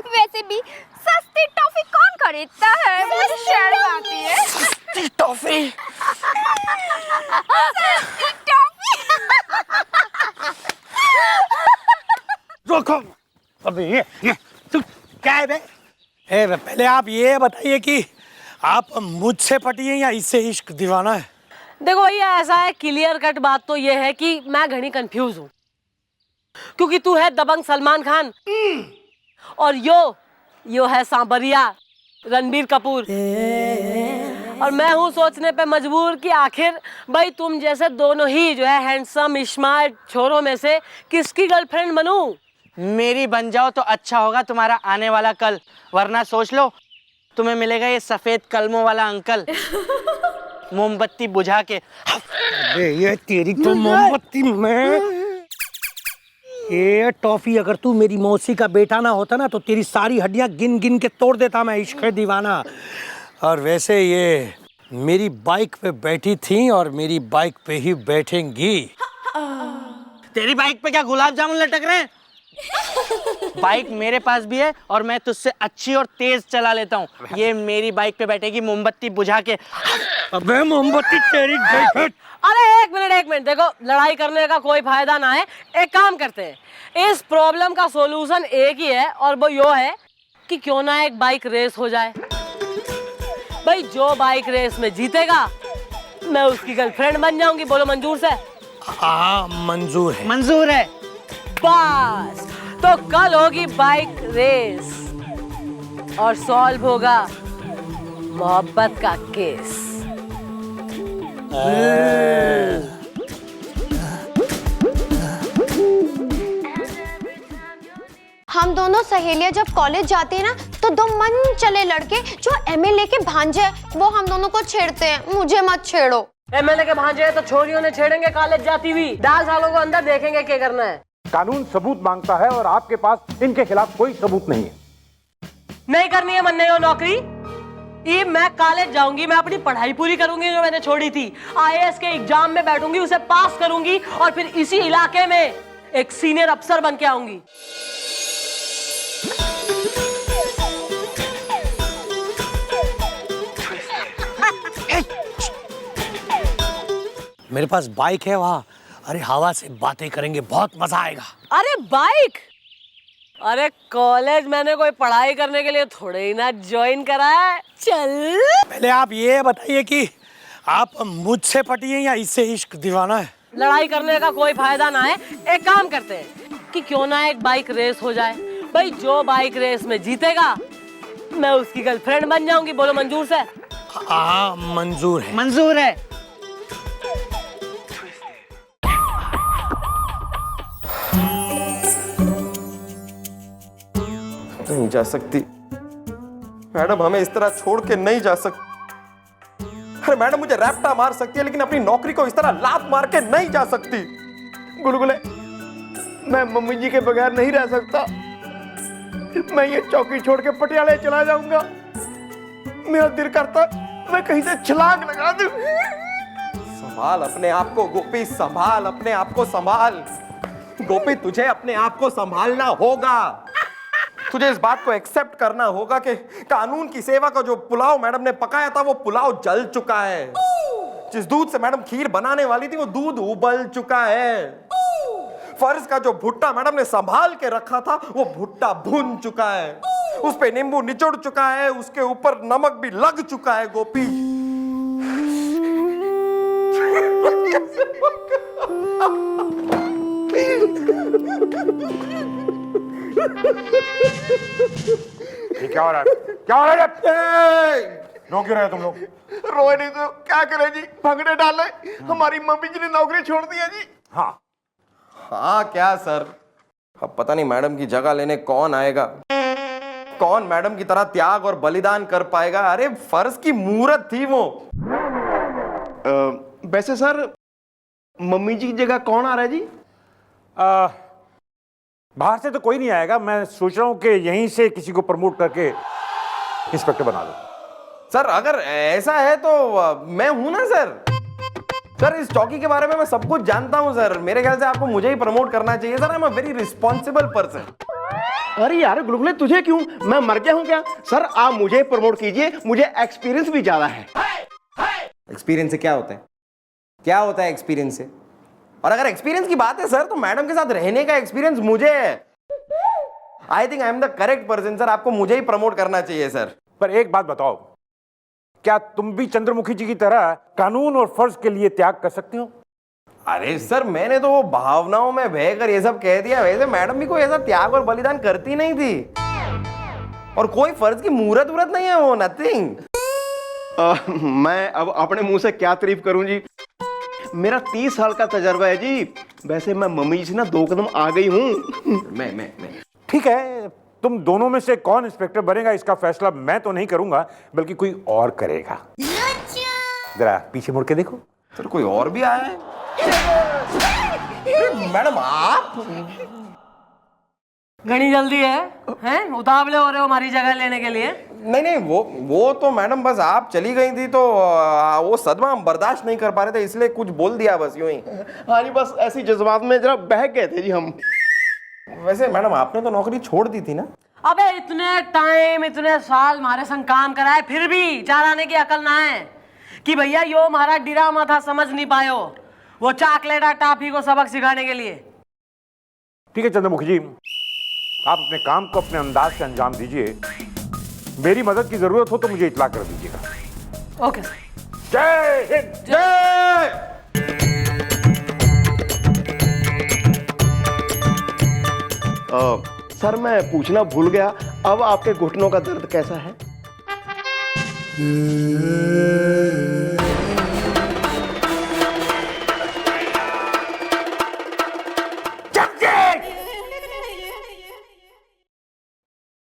वैसे भी सस्ती टॉफी कौन खरीदता है, मुझे शर्म आती है। सस्ती टॉफी। सस्ती टॉफी। रोको। अबे ये तू क्या है बे? पहले आप ये बताइए कि आप मुझसे पटी हैं या इससे इश्क दीवाना है? देखो भैया ऐसा है, क्लियर कट बात तो ये है कि मैं घनी कंफ्यूज हूँ, क्योंकि तू है दबंग सलमान खान और यो है सांबरिया रणबीर कपूर, और मैं हूँ सोचने पे मजबूर कि आखिर भाई तुम जैसे दोनों ही जो है हैंडसम स्मार्ट छोरों में से किसकी गर्लफ्रेंड बनूं? मेरी बन जाओ तो अच्छा होगा तुम्हारा आने वाला कल, वरना सोच लो तुम्हें मिलेगा ये सफेद कलमों वाला अंकल मोमबत्ती बुझा के। अबे ये तेरी तो मोमबत्ती में ये टॉफी, अगर तू मेरी मौसी का बेटा ना होता ना तो तेरी सारी हड्डियां गिन गिन के तोड़ देता मैं, इश्क है दीवाना। और वैसे ये मेरी बाइक पे बैठी थी और मेरी बाइक पे ही बैठेंगी। तेरी बाइक पे क्या गुलाब जामुन लटक रहे हैं? बाइक मेरे पास भी है और मैं तुझसे अच्छी और तेज चला लेता हूँ। ये मेरी बाइक पे बैठेगी मोमबत्ती बुझा के। अबे मोमबत्ती तेरी बाइक। अरे एक मिनट देखो, लड़ाई करने का कोई फायदा ना है। एक काम करते हैं, इस प्रॉब्लम का सॉल्यूशन एक ही है और वो यो है कि क्यों ना एक बाइक रेस हो जाए। भाई जो बाइक रेस में जीतेगा मैं उसकी गर्लफ्रेंड बन जाऊंगी। बोलो मंजूर से? हाँ मंजूर है। मंजूर है। बस तो कल होगी बाइक रेस और सॉल्व होगा मोहब्बत का केस। हम दोनों सहेलियां जब कॉलेज जाती है ना तो दो मन चले लड़के जो एमएलए के भांजे हैं वो हम दोनों को छेड़ते हैं। मुझे मत छेड़ो। एमएलए के भांजे तो छोरियों ने छेड़ेंगे कॉलेज जाती हुई। 10 सालों को अंदर देखेंगे क्या करना है। कानून सबूत मांगता है और आपके पास इनके खिलाफ कोई सबूत नहीं है। नहीं करनी है मन नहीं हो नौकरी। ये मैं कॉलेज जाऊंगी, मैं अपनी पढ़ाई पूरी करूंगी जो मैंने छोड़ी थी, आईएएस के एग्जाम में बैठूंगी, उसे पास करूंगी और फिर इसी इलाके में एक सीनियर अफसर बन के आऊंगी। मेरे पास बाइक है वहाँ, अरे हवा से बातें करेंगे, बहुत मजा आएगा। अरे बाइक? अरे कॉलेज मैंने कोई पढ़ाई करने के लिए थोड़े ही ना ज्वाइन करा है। चल पहले आप ये बताइए कि आप मुझसे पटी हैं या इससे इश्क दीवाना है? लड़ाई करने का कोई फायदा ना है। एक काम करते हैं कि क्यों ना एक बाइक रेस हो जाए। भाई जो बाइक रेस में जीतेगा मैं उसकी गर्लफ्रेंड बन जाऊंगी। बोलो मंजूर से? हाँ मंजूर है। मंजूर है। नहीं जा सकती मैडम, हमें इस तरह छोड़ के नहीं जा सकती। अरे मैडम मुझे रैप्टा मार सकती है लेकिन अपनी नौकरी को इस तरह लात मार के नहीं जा सकती। गुलगुले, मैं मम्मी जी के बगैर नहीं रह सकता। मैं ये चौकी छोड़ के पटियाले चला जाऊंगा। मेरा दिल करता मैं कहीं से छलांग लगा दूं। संभाल अपने आप को गोपी, संभाल अपने आप को, संभाल गोपी। तुझे अपने आप को संभालना होगा। तुझे इस बात को एक्सेप्ट करना होगा कि कानून की सेवा का जो पुलाव मैडम ने पकाया था वो पुलाव जल चुका है। जिस दूध से मैडम खीर बनाने वाली थी वो दूध उबल चुका है। फर्ज का जो भुट्टा मैडम ने संभाल के रखा था वो भुट्टा भुन चुका है। उस पे नींबू निचोड़ चुका है, उसके ऊपर नमक भी लग चुका है। गोपी ये क्या हो रहा है? क्या हो रहा है? रो क्यों रहे हो तुम लोग? रोए नहीं तो क्या करे जी, भगड़े डाले। हमारी मम्मी जी ने नौकरी छोड़ दी है जी। हाँ हाँ क्या सर, अब पता नहीं मैडम की जगह लेने कौन आएगा, कौन मैडम की तरह त्याग और बलिदान कर पाएगा। अरे फर्ज की मूरत थी वो। वैसे सर मम्मी जी की जगह कौन आ रहा है जी? बाहर से तो कोई नहीं आएगा। मैं सोच रहा हूं कि यहीं से किसी को प्रमोट करके इंस्पेक्टर बना दो। सर अगर ऐसा है तो मैं हूं ना सर। सर इस चौकी के बारे में मैं सब कुछ जानता हूं सर। मेरे ख्याल से आपको मुझे ही प्रमोट करना चाहिए sir. I am a very responsible person. अरे यार गुलगुले, तुझे क्यों? मैं मर गया हूं क्या? सर आप मुझे प्रमोट कीजिए, मुझे एक्सपीरियंस भी ज्यादा है। एक्सपीरियंस से क्या होता है? क्या होता है एक्सपीरियंस से? और अगर एक्सपीरियंस की बात है सर तो मैडम के साथ रहने का एक्सपीरियंस मुझे है। I think I am the correct person sir. आपको मुझे ही प्रमोट करना चाहिए सर। पर एक बात बताओ, क्या तुम भी चंद्रमुखी जी की तरह कानून और फर्ज के लिए त्याग कर सकते हो? अरे सर, मैंने तो वो भावनाओं में बहकर ये सब कह दिया। वैसे मैडम भी कोई ऐसा त्याग और बलिदान करती नहीं थी, और कोई फर्ज की मुहूर्त वूरत नहीं है वो, नथिंग। मैं अब अपने मुंह से क्या तारीफ करूं जी। मेरा 30 साल का तजर्बा है जी। वैसे मैं मम्मी जी से ना 2 कदम आ गई हूं। मैं ठीक है, तुम दोनों में से कौन इंस्पेक्टर बनेगा इसका फैसला मैं तो नहीं करूंगा, बल्कि कोई और करेगा। जरा पीछे मुड़ के देखो। सर, कोई और भी आया है? मैडम आप घनी जल्दी है उतावले हो रहे हो हमारी जगह लेने के लिए? नहीं, वो तो मैडम बस आप चली गई थी तो वो सदमा हम बर्दाश्त नहीं कर पा रहे थे, इसलिए कुछ बोल दिया बस यूं ही। हाँ जी, बस ऐसी जज्बात में जरा बहक गए थे जी हम। वैसे मैडम आपने तो नौकरी छोड़ दी थी ना? अबे इतने टाइम इतने साल हमारे संग काम कराए, फिर भी चालाने की अकल ना है कि भैया यो हमारा डिरामा था, समझ नहीं पायो वो चॉकलेट और टॉफी को सबक सिखाने के लिए। ठीक है चंद्रमुखी जी, आप अपने काम को अपने अंदाज से अंजाम दीजिए। मेरी मदद की जरूरत हो तो मुझे इत्तला कर दीजिएगा। ओके। जय हिंद। जय। सर, मैं पूछना भूल गया, अब आपके घुटनों का दर्द कैसा है?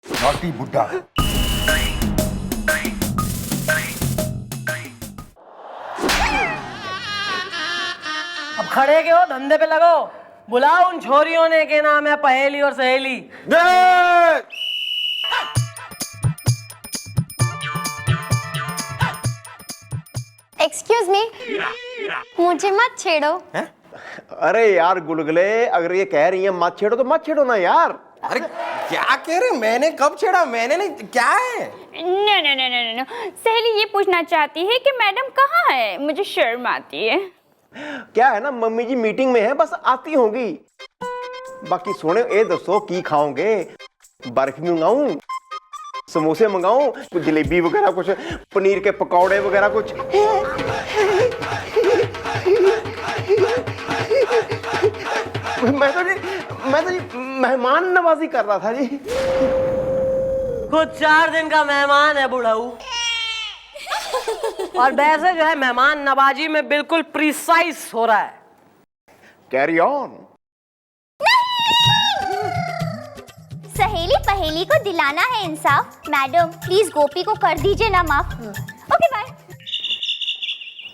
नॉटी बुड्ढा। अब खड़े के हो, धंधे पे लगो। बुलाओ उन छोरियों ने के नाम है पहेली और सहेली। एक्सक्यूज मी, मुझे मत छेड़ो। अरे यार गुलगुले, अगर ये कह रही है मत छेड़ो तो मत छेड़ो ना यार। अरे क्या कह रहे? मैंने कब छेड़ा? मैंने नहीं। क्या है? नो। सहेली ये पूछना चाहती है कि मैडम कहाँ है, मुझे शर्म आती है। क्या है ना, मम्मी जी मीटिंग में है, बस आती होंगी। बाकी सोने ये दसो की खाओगे? बर्फी मंगाऊं, समोसे मंगाऊं, कुछ जलेबी वगैरह, कुछ पनीर के पकौड़े वगैरह कुछ? मैं तो जी मेहमान नवाजी कर रहा था जी। कुछ 4 दिन का मेहमान है बुढ़ाऊ, और वैसे जो है मेहमान नवाजी में बिल्कुल प्रिसाइज हो रहा है। Carry on. सहेली पहेली को दिलाना है इंसाफ। मैडम प्लीज गोपी को कर दीजिए ना माफ। Okay bye.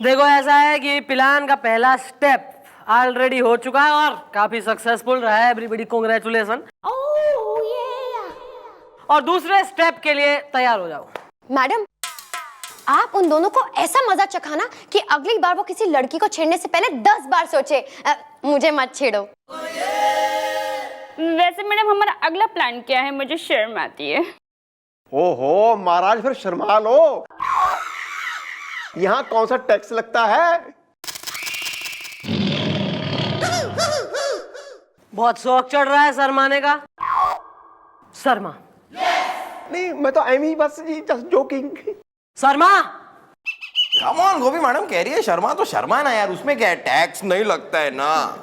देखो ऐसा है कि प्लान का पहला स्टेप ऑलरेडी हो चुका है और काफी सक्सेसफुल रहा है। Everybody congratulation. और दूसरे स्टेप के लिए तैयार हो जाओ। मैडम, आप उन दोनों को ऐसा मजा चखाना कि अगली बार वो किसी लड़की को छेड़ने से पहले 10 बार सोचे। मुझे मत छेड़ो। वैसे मैडम हमारा अगला प्लान क्या है, मुझे शर्म आती है। ओहो महाराज, फिर शर्मा लो। यहाँ कौन सा टैक्स लगता है? बहुत शौक चढ़ रहा है शर्माने का। शर्मा नहीं, मैं तो आई ही बस जी, just joking. Sharma. Come on Gopi madam कह रही है शर्मा तो शर्मा ना यार, उसमें क्या है, टैक्स नहीं लगता है ना।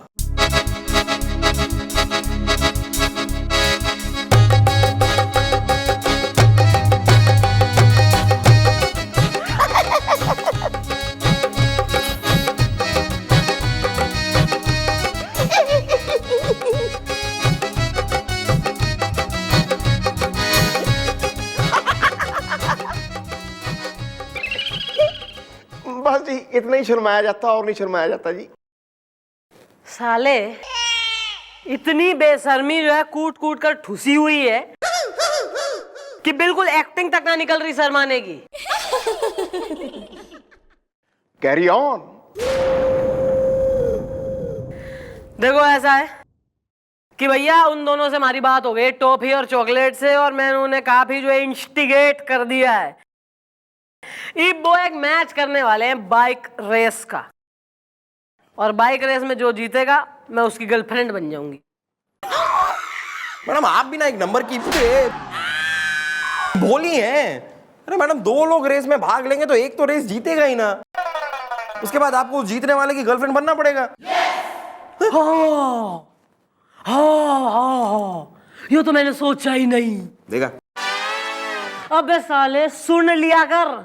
बस जी इतना ही शर्माया जाता, और नहीं शर्माया जाता जी। साले इतनी बेशर्मी जो है कूट कूट कर ठुसी हुई है कि बिल्कुल एक्टिंग तक ना निकल रही शर्माने की। Carry on. देखो ऐसा है कि भैया उन दोनों से हमारी बात हो गई टॉफी और चॉकलेट से, और मैंने उन्हें काफी जो है इंस्टिगेट कर दिया है। अब वो एक मैच करने वाले हैं बाइक रेस का, और बाइक रेस में जो जीतेगा मैं उसकी गर्लफ्रेंड बन जाऊंगी। मैडम आप भी ना एक नंबर की भोली हैं। अरे मैडम, 2 लोग रेस में भाग लेंगे तो एक तो रेस जीतेगा ही ना। उसके बाद आपको उस जीतने वाले की गर्लफ्रेंड बनना पड़ेगा। हाँ हाँ हाँ, ये तो मैंने सोचा ही नहीं। देखा? अबे साले, सुन लिया कर,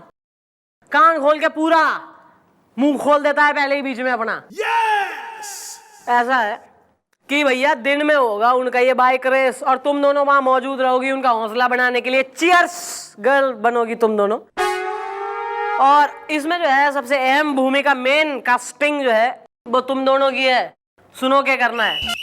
कान खोल के पूरा मुंह खोल देता है पहले ही बीच में अपना। ऐसा है कि भैया दिन में होगा उनका ये बाइक रेस और तुम दोनों वहां मौजूद रहोगी उनका हौसला बढ़ाने के लिए। चीयर्स गर्ल बनोगी तुम दोनों। और इसमें जो है सबसे अहम भूमिका, मेन कास्टिंग जो है वो तुम दोनों की है। सुनो क्या करना है।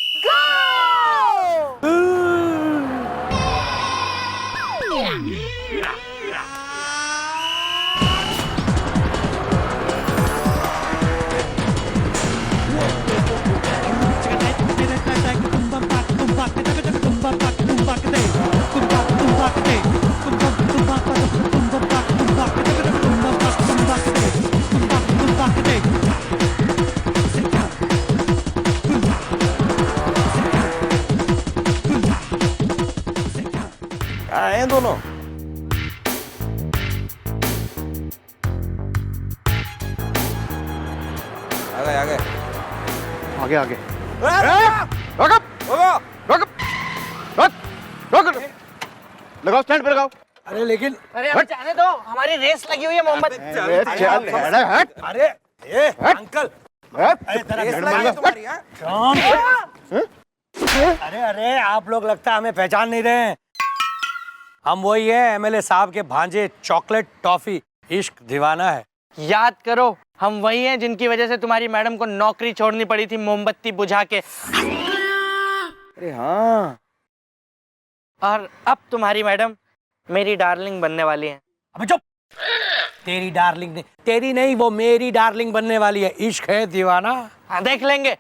हैं दोनों? आ गए। आगे लगाओ, स्टैंड पे लगाओ। अरे लेकिन अरे अब जाने दो, हमारी रेस लगी हुई है मोहम्मद। अरे ये अंकल, अरे आप लोग लगता है हमें पहचान नहीं रहे हैं। हम वही है, एमएलए साहब के भांजे, चॉकलेट टॉफी इश्क दीवाना है। याद करो, हम वही हैं जिनकी वजह से तुम्हारी मैडम को नौकरी छोड़नी पड़ी थी मोमबत्ती बुझा के। अरे हाँ। और अब तुम्हारी मैडम मेरी डार्लिंग बनने वाली है। अबे चुप! तेरी डार्लिंग नहीं, तेरी नहीं, वो मेरी डार्लिंग बनने वाली है। इश्क है दीवाना। हाँ, देख लेंगे,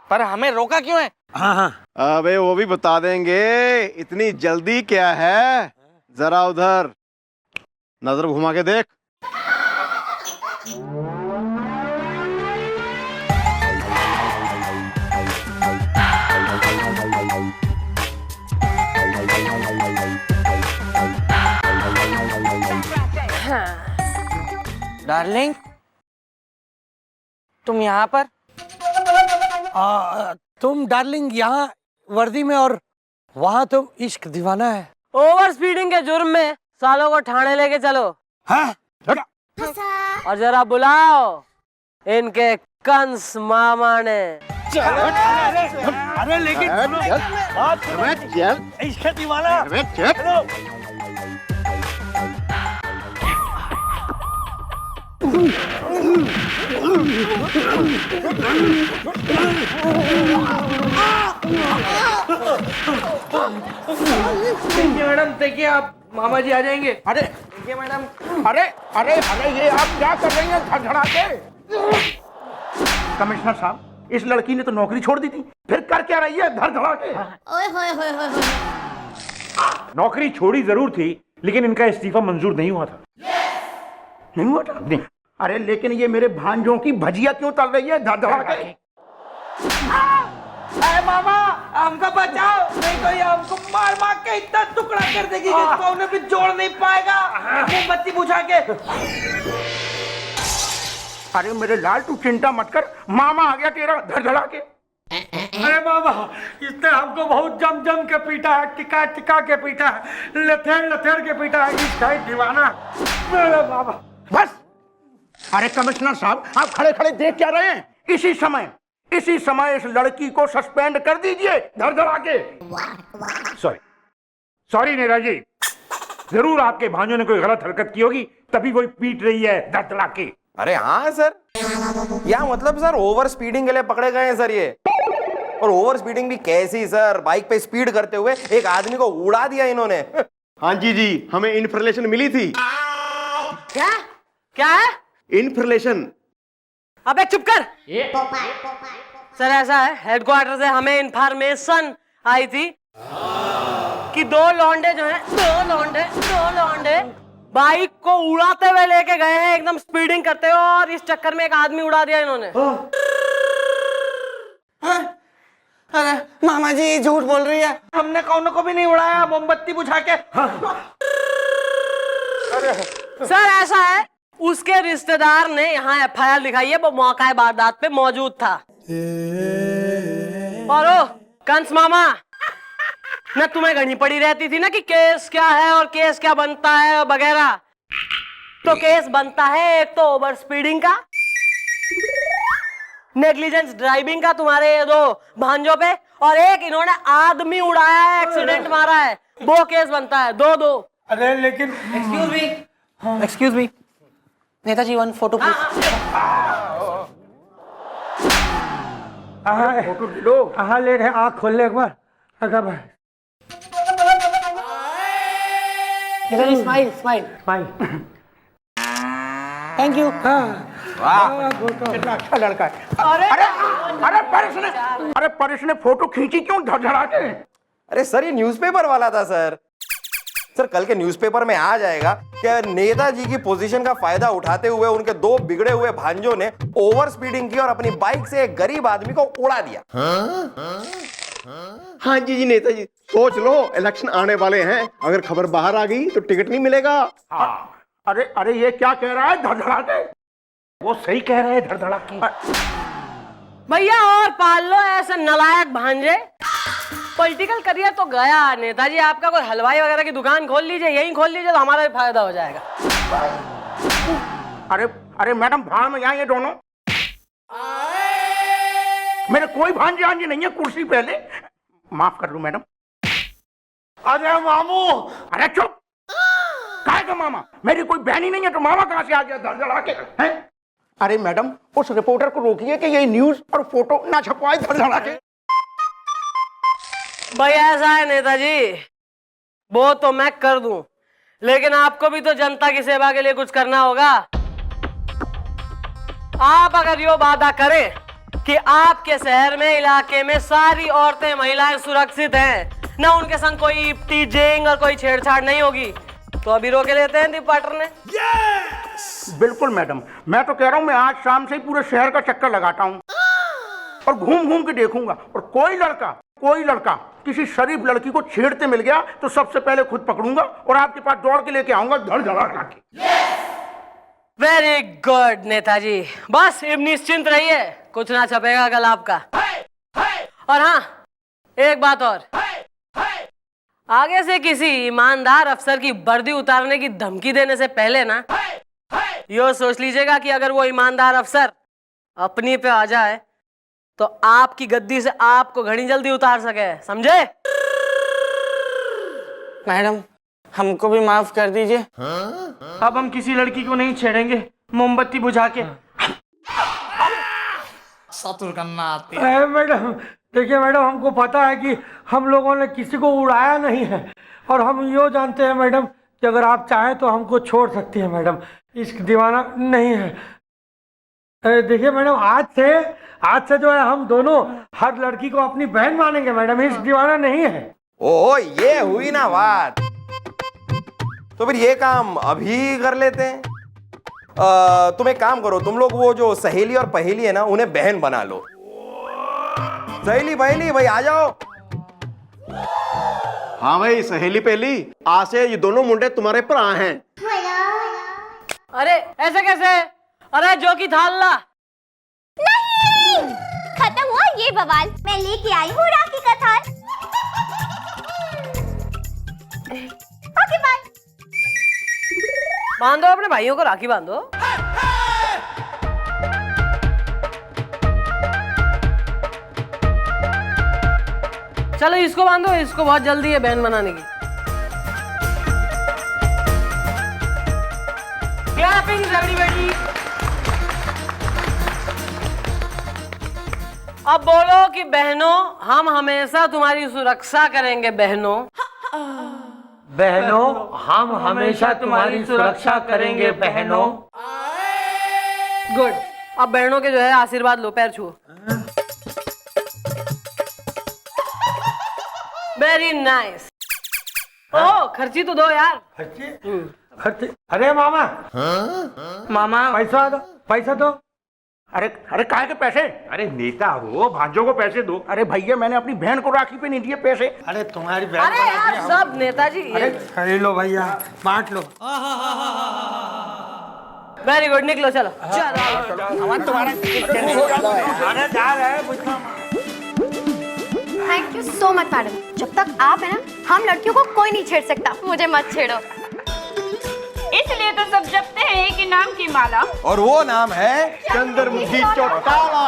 पर हमें रोका क्यों है? हाँ हाँ, अबे वो भी बता देंगे, इतनी जल्दी क्या है? जरा उधर नजर घुमा के देख। डार्लिंग, तुम यहाँ पर? तुम डार्लिंग यहाँ वर्दी में और वहाँ तुम इश्क दीवाना है। ओवर स्पीडिंग के जुर्म में सालों को ठाणे लेके चलो। हाँ? और जरा बुलाओ इनके कंस मामा ने। अरे लेकिन इश्क दीवाना। मैडम देखिए, आप मामा जी आ जाएंगे। अरे देखिए मैडम। अरे अरे अरे, ये आप क्या कर रही हैं धड़धड़ा के? कमिश्नर साहब, इस लड़की ने तो नौकरी छोड़ दी थी, फिर कर क्या रही है धड़धड़ा के? ओए होए होए होए होए। नौकरी छोड़ी जरूर थी, लेकिन इनका इस्तीफा मंजूर नहीं हुआ था। नहीं हुआ था? नहीं। अरे लेकिन ये मेरे भांजों की भजिया क्यों तल रही है धड़धड़ा के? अरे मामा, हमको बचाओ, नहीं तो ये हमको मार मार के इतना टुकड़ा कर देगी जिसको उन्हें भी जोड़ नहीं पाएगा मोमबत्ती बुझा के। अरे मेरे लाल, तू चिंता मत कर, मामा आ गया तेरा धड़धड़ा के। अरे बाबा, इसने हमको बहुत जम जम के पीटा है, टिका टिका के पीटा है, लथेड़ लथेड़ के पीटा है। इश्क है दीवाना मेरे बाबा। बस। अरे कमिश्नर साहब, आप खड़े खड़े देख क्या रहे हैं? इसी समय इस लड़की को सस्पेंड कर दीजिए धड़धड़ा के। सॉरी नीरज जी, जरूर आपके भांजों ने कोई गलत हरकत की होगी, तभी कोई पीट रही है धड़धड़ा के। अरे हाँ सर, या मतलब सर ओवर स्पीडिंग के लिए पकड़े गए हैं सर ये। और ओवर स्पीडिंग भी कैसी सर, बाइक पे स्पीड करते हुए एक आदमी को उड़ा दिया इन्होंने। हाँ जी, हमें इन्फॉर्मेशन मिली थी। क्या क्या है? इन्फॉर्मेशन। अबे चुप कर। सर ऐसा है, हेडक्वार्टर से हमें इंफॉर्मेशन आई थी कि दो लौंडे बाइक को उड़ाते हुए लेके गए हैं, एकदम स्पीडिंग करते हुए, और इस चक्कर में एक आदमी उड़ा दिया इन्होंने। अरे मामा जी झूठ बोल रही है, हमने कौन को भी नहीं उड़ाया मोमबत्ती बुझा के। उसके रिश्तेदार ने यहाँ FIR लिखाई है, वो मौका वारदात पे मौजूद था। और ओ कंस मामा, न तुम्हें घनी पड़ी रहती थी ना कि केस क्या है और केस क्या बनता है और वगैरह। तो केस बनता है एक तो ओवर स्पीडिंग का, नेग्लिजेंस ड्राइविंग का तुम्हारे ये दो भांजों पे, और एक इन्होंने आदमी उड़ाया है, एक्सीडेंट मारा है, वो केस बनता है। दो दो। अरे लेकिन एक्सक्यूज मी नेताजी, वन फोटो प्लीज। फोटो लो। हाँ ले रहे, आँख खोल ले एक बार। अगर भाई नेताजी स्माइल स्माइल। भाई थैंक यू। कितना अच्छा लड़का है। अरे परेश ने फोटो खींची क्यों धड़धड़ा के? अरे सर, ये न्यूज़पेपर वाला था सर। सर कल के न्यूज़पेपर में आ जाएगा कि नेताजी की पोजीशन का फायदा उठाते हुए उनके दो बिगड़े हुए भांजों ने ओवर स्पीडिंग की और अपनी बाइक से एक गरीब आदमी को उड़ा दिया। हाँ जी नेताजी, सोच लो, इलेक्शन आने वाले हैं, अगर खबर बाहर आ गई तो टिकट नहीं मिलेगा। अरे ये क्या कह रहा है धड़धड़ा के? वो सही कह रहे हैं धड़धड़ा की। भैया और पाल लो ऐसे नालायक भांजे। पॉलिटिकल करियर तो गया नेताजी, आपका कोई हलवाई वगैरह की दुकान खोल लीजिए, यहीं खोल लीजिए तो हमारा भी फायदा हो जाएगा। अरे मैडम, भाड़ में जाए ये दोनों। मेरे कोई भांजे आंजे नहीं है, कुर्सी पहले माफ कर लो मैडम। अरे मामू, अरे चुप। काहे का मामा? मेरी कोई बहन ही नहीं है तो मामा कहां से आ गया धड़धड़ा के? हैं? अरे मैडम, उस रिपोर्टर को रोकिए कि ये न्यूज और फोटो ना छपवाए धड़धड़ा के। भाई ऐसा है नेताजी, वो तो मैं कर दूं, लेकिन आपको भी तो जनता की सेवा के लिए कुछ करना होगा। आप अगर यो वादा करें कि आपके शहर में, इलाके में सारी औरतें महिलाएं सुरक्षित हैं, ना उनके संग कोई टीजिंग और कोई छेड़छाड़ नहीं होगी, तो अभी रोके लेते हैं दीप पाटर ने। बिल्कुल मैडम, मैं तो कह रहा हूं, मैं आज शाम से ही पूरे शहर का चक्कर लगाता हूं और घूम घूम के देखूंगा, और कोई लड़का किसी शरीफ लड़की को छेड़ते मिल गया तो सबसे पहले खुद पकड़ूंगा और आपके पास दौड़ के लेके आऊंगा धड़धड़ा के। वेरी गुड नेताजी, बस अब निश्चिंत रहिए, कुछ ना छपेगा कल आपका। और हाँ, एक बात और, आगे से किसी ईमानदार अफसर की वर्दी उतारने की धमकी देने से पहले ना यो सोच लीजिएगा कि अगर वो ईमानदार अफसर अपनी पे आ जाए तो आपकी गद्दी से आपको घनी जल्दी उतार सके, समझे? मैडम, हमको भी माफ कर दीजिए। अब हम किसी लड़की को नहीं छेड़ेंगे, मोमबत्ती बुझा के। सतुर करना आती है। अरे मैडम, देखिए मैडम, हमको पता है कि हम लोगों ने किसी को उड़ाया नहीं है, और हम यो जानते हैं मैडम कि अगर आप चाहें तो हमको छोड़ सकती हैं मैडम, इश्क दीवाना नहीं है। देखिए मैडम, आज से जो है हम दोनों हर लड़की को अपनी बहन मानेंगे मैडम, इश्क दीवाना नहीं है। ओह, ये हुई ना बात। तो फिर ये काम अभी कर लेते हैं। तुम एक काम करो, तुम लोग वो जो सहेली और पहेली है ना, उन्हें बहन बना लो। सहेली पहेली भाई आ जाओ। हाँ भाई, सहेली पहेली, आज से ये दोनों मुंडे तुम्हारे पर आए हैं। अरे ऐसे कैसे? अरे जो की थाल ला। नहीं, खत्म हुआ ये बवाल, मैं लेके आई हूँ राखी का थाल। Okay bye. बांधो अपने भाइयों को, राखी बांधो। चलो इसको बांधो, इसको बहुत जल्दी है बहन बनाने की। Clapping everybody. अब बोलो कि बहनों, हम हमेशा तुम्हारी सुरक्षा करेंगे बहनों। बहनों, हम हमेशा तुम्हारी सुरक्षा करेंगे बहनों। गुड। अब बहनों के जो है आशीर्वाद लो, पैर छुओ। Very nice. ओ खर्ची तो दो यार। खर्ची? अरे मामा, मामा पैसा दो। अरे काहे के पैसे? अरे नेता हो, भांजों को पैसे दो। अरे भैया, मैंने अपनी बहन को राखी पे नहीं दिए पैसे। अरे तुम्हारी बहन। अरे यार सब नेताजी, खरीद लो भैया, बांट लो। वेरी गुड, निकलो चलो। Thank you so much madam. जब तक आप है ना, हम लड़कियों को कोई नहीं छेड़ सकता। मुझे मत छेड़ो। इसलिए तो सब जपते हैं एक ही नाम की माला। और वो नाम है चंद्रमुखी चौटाला।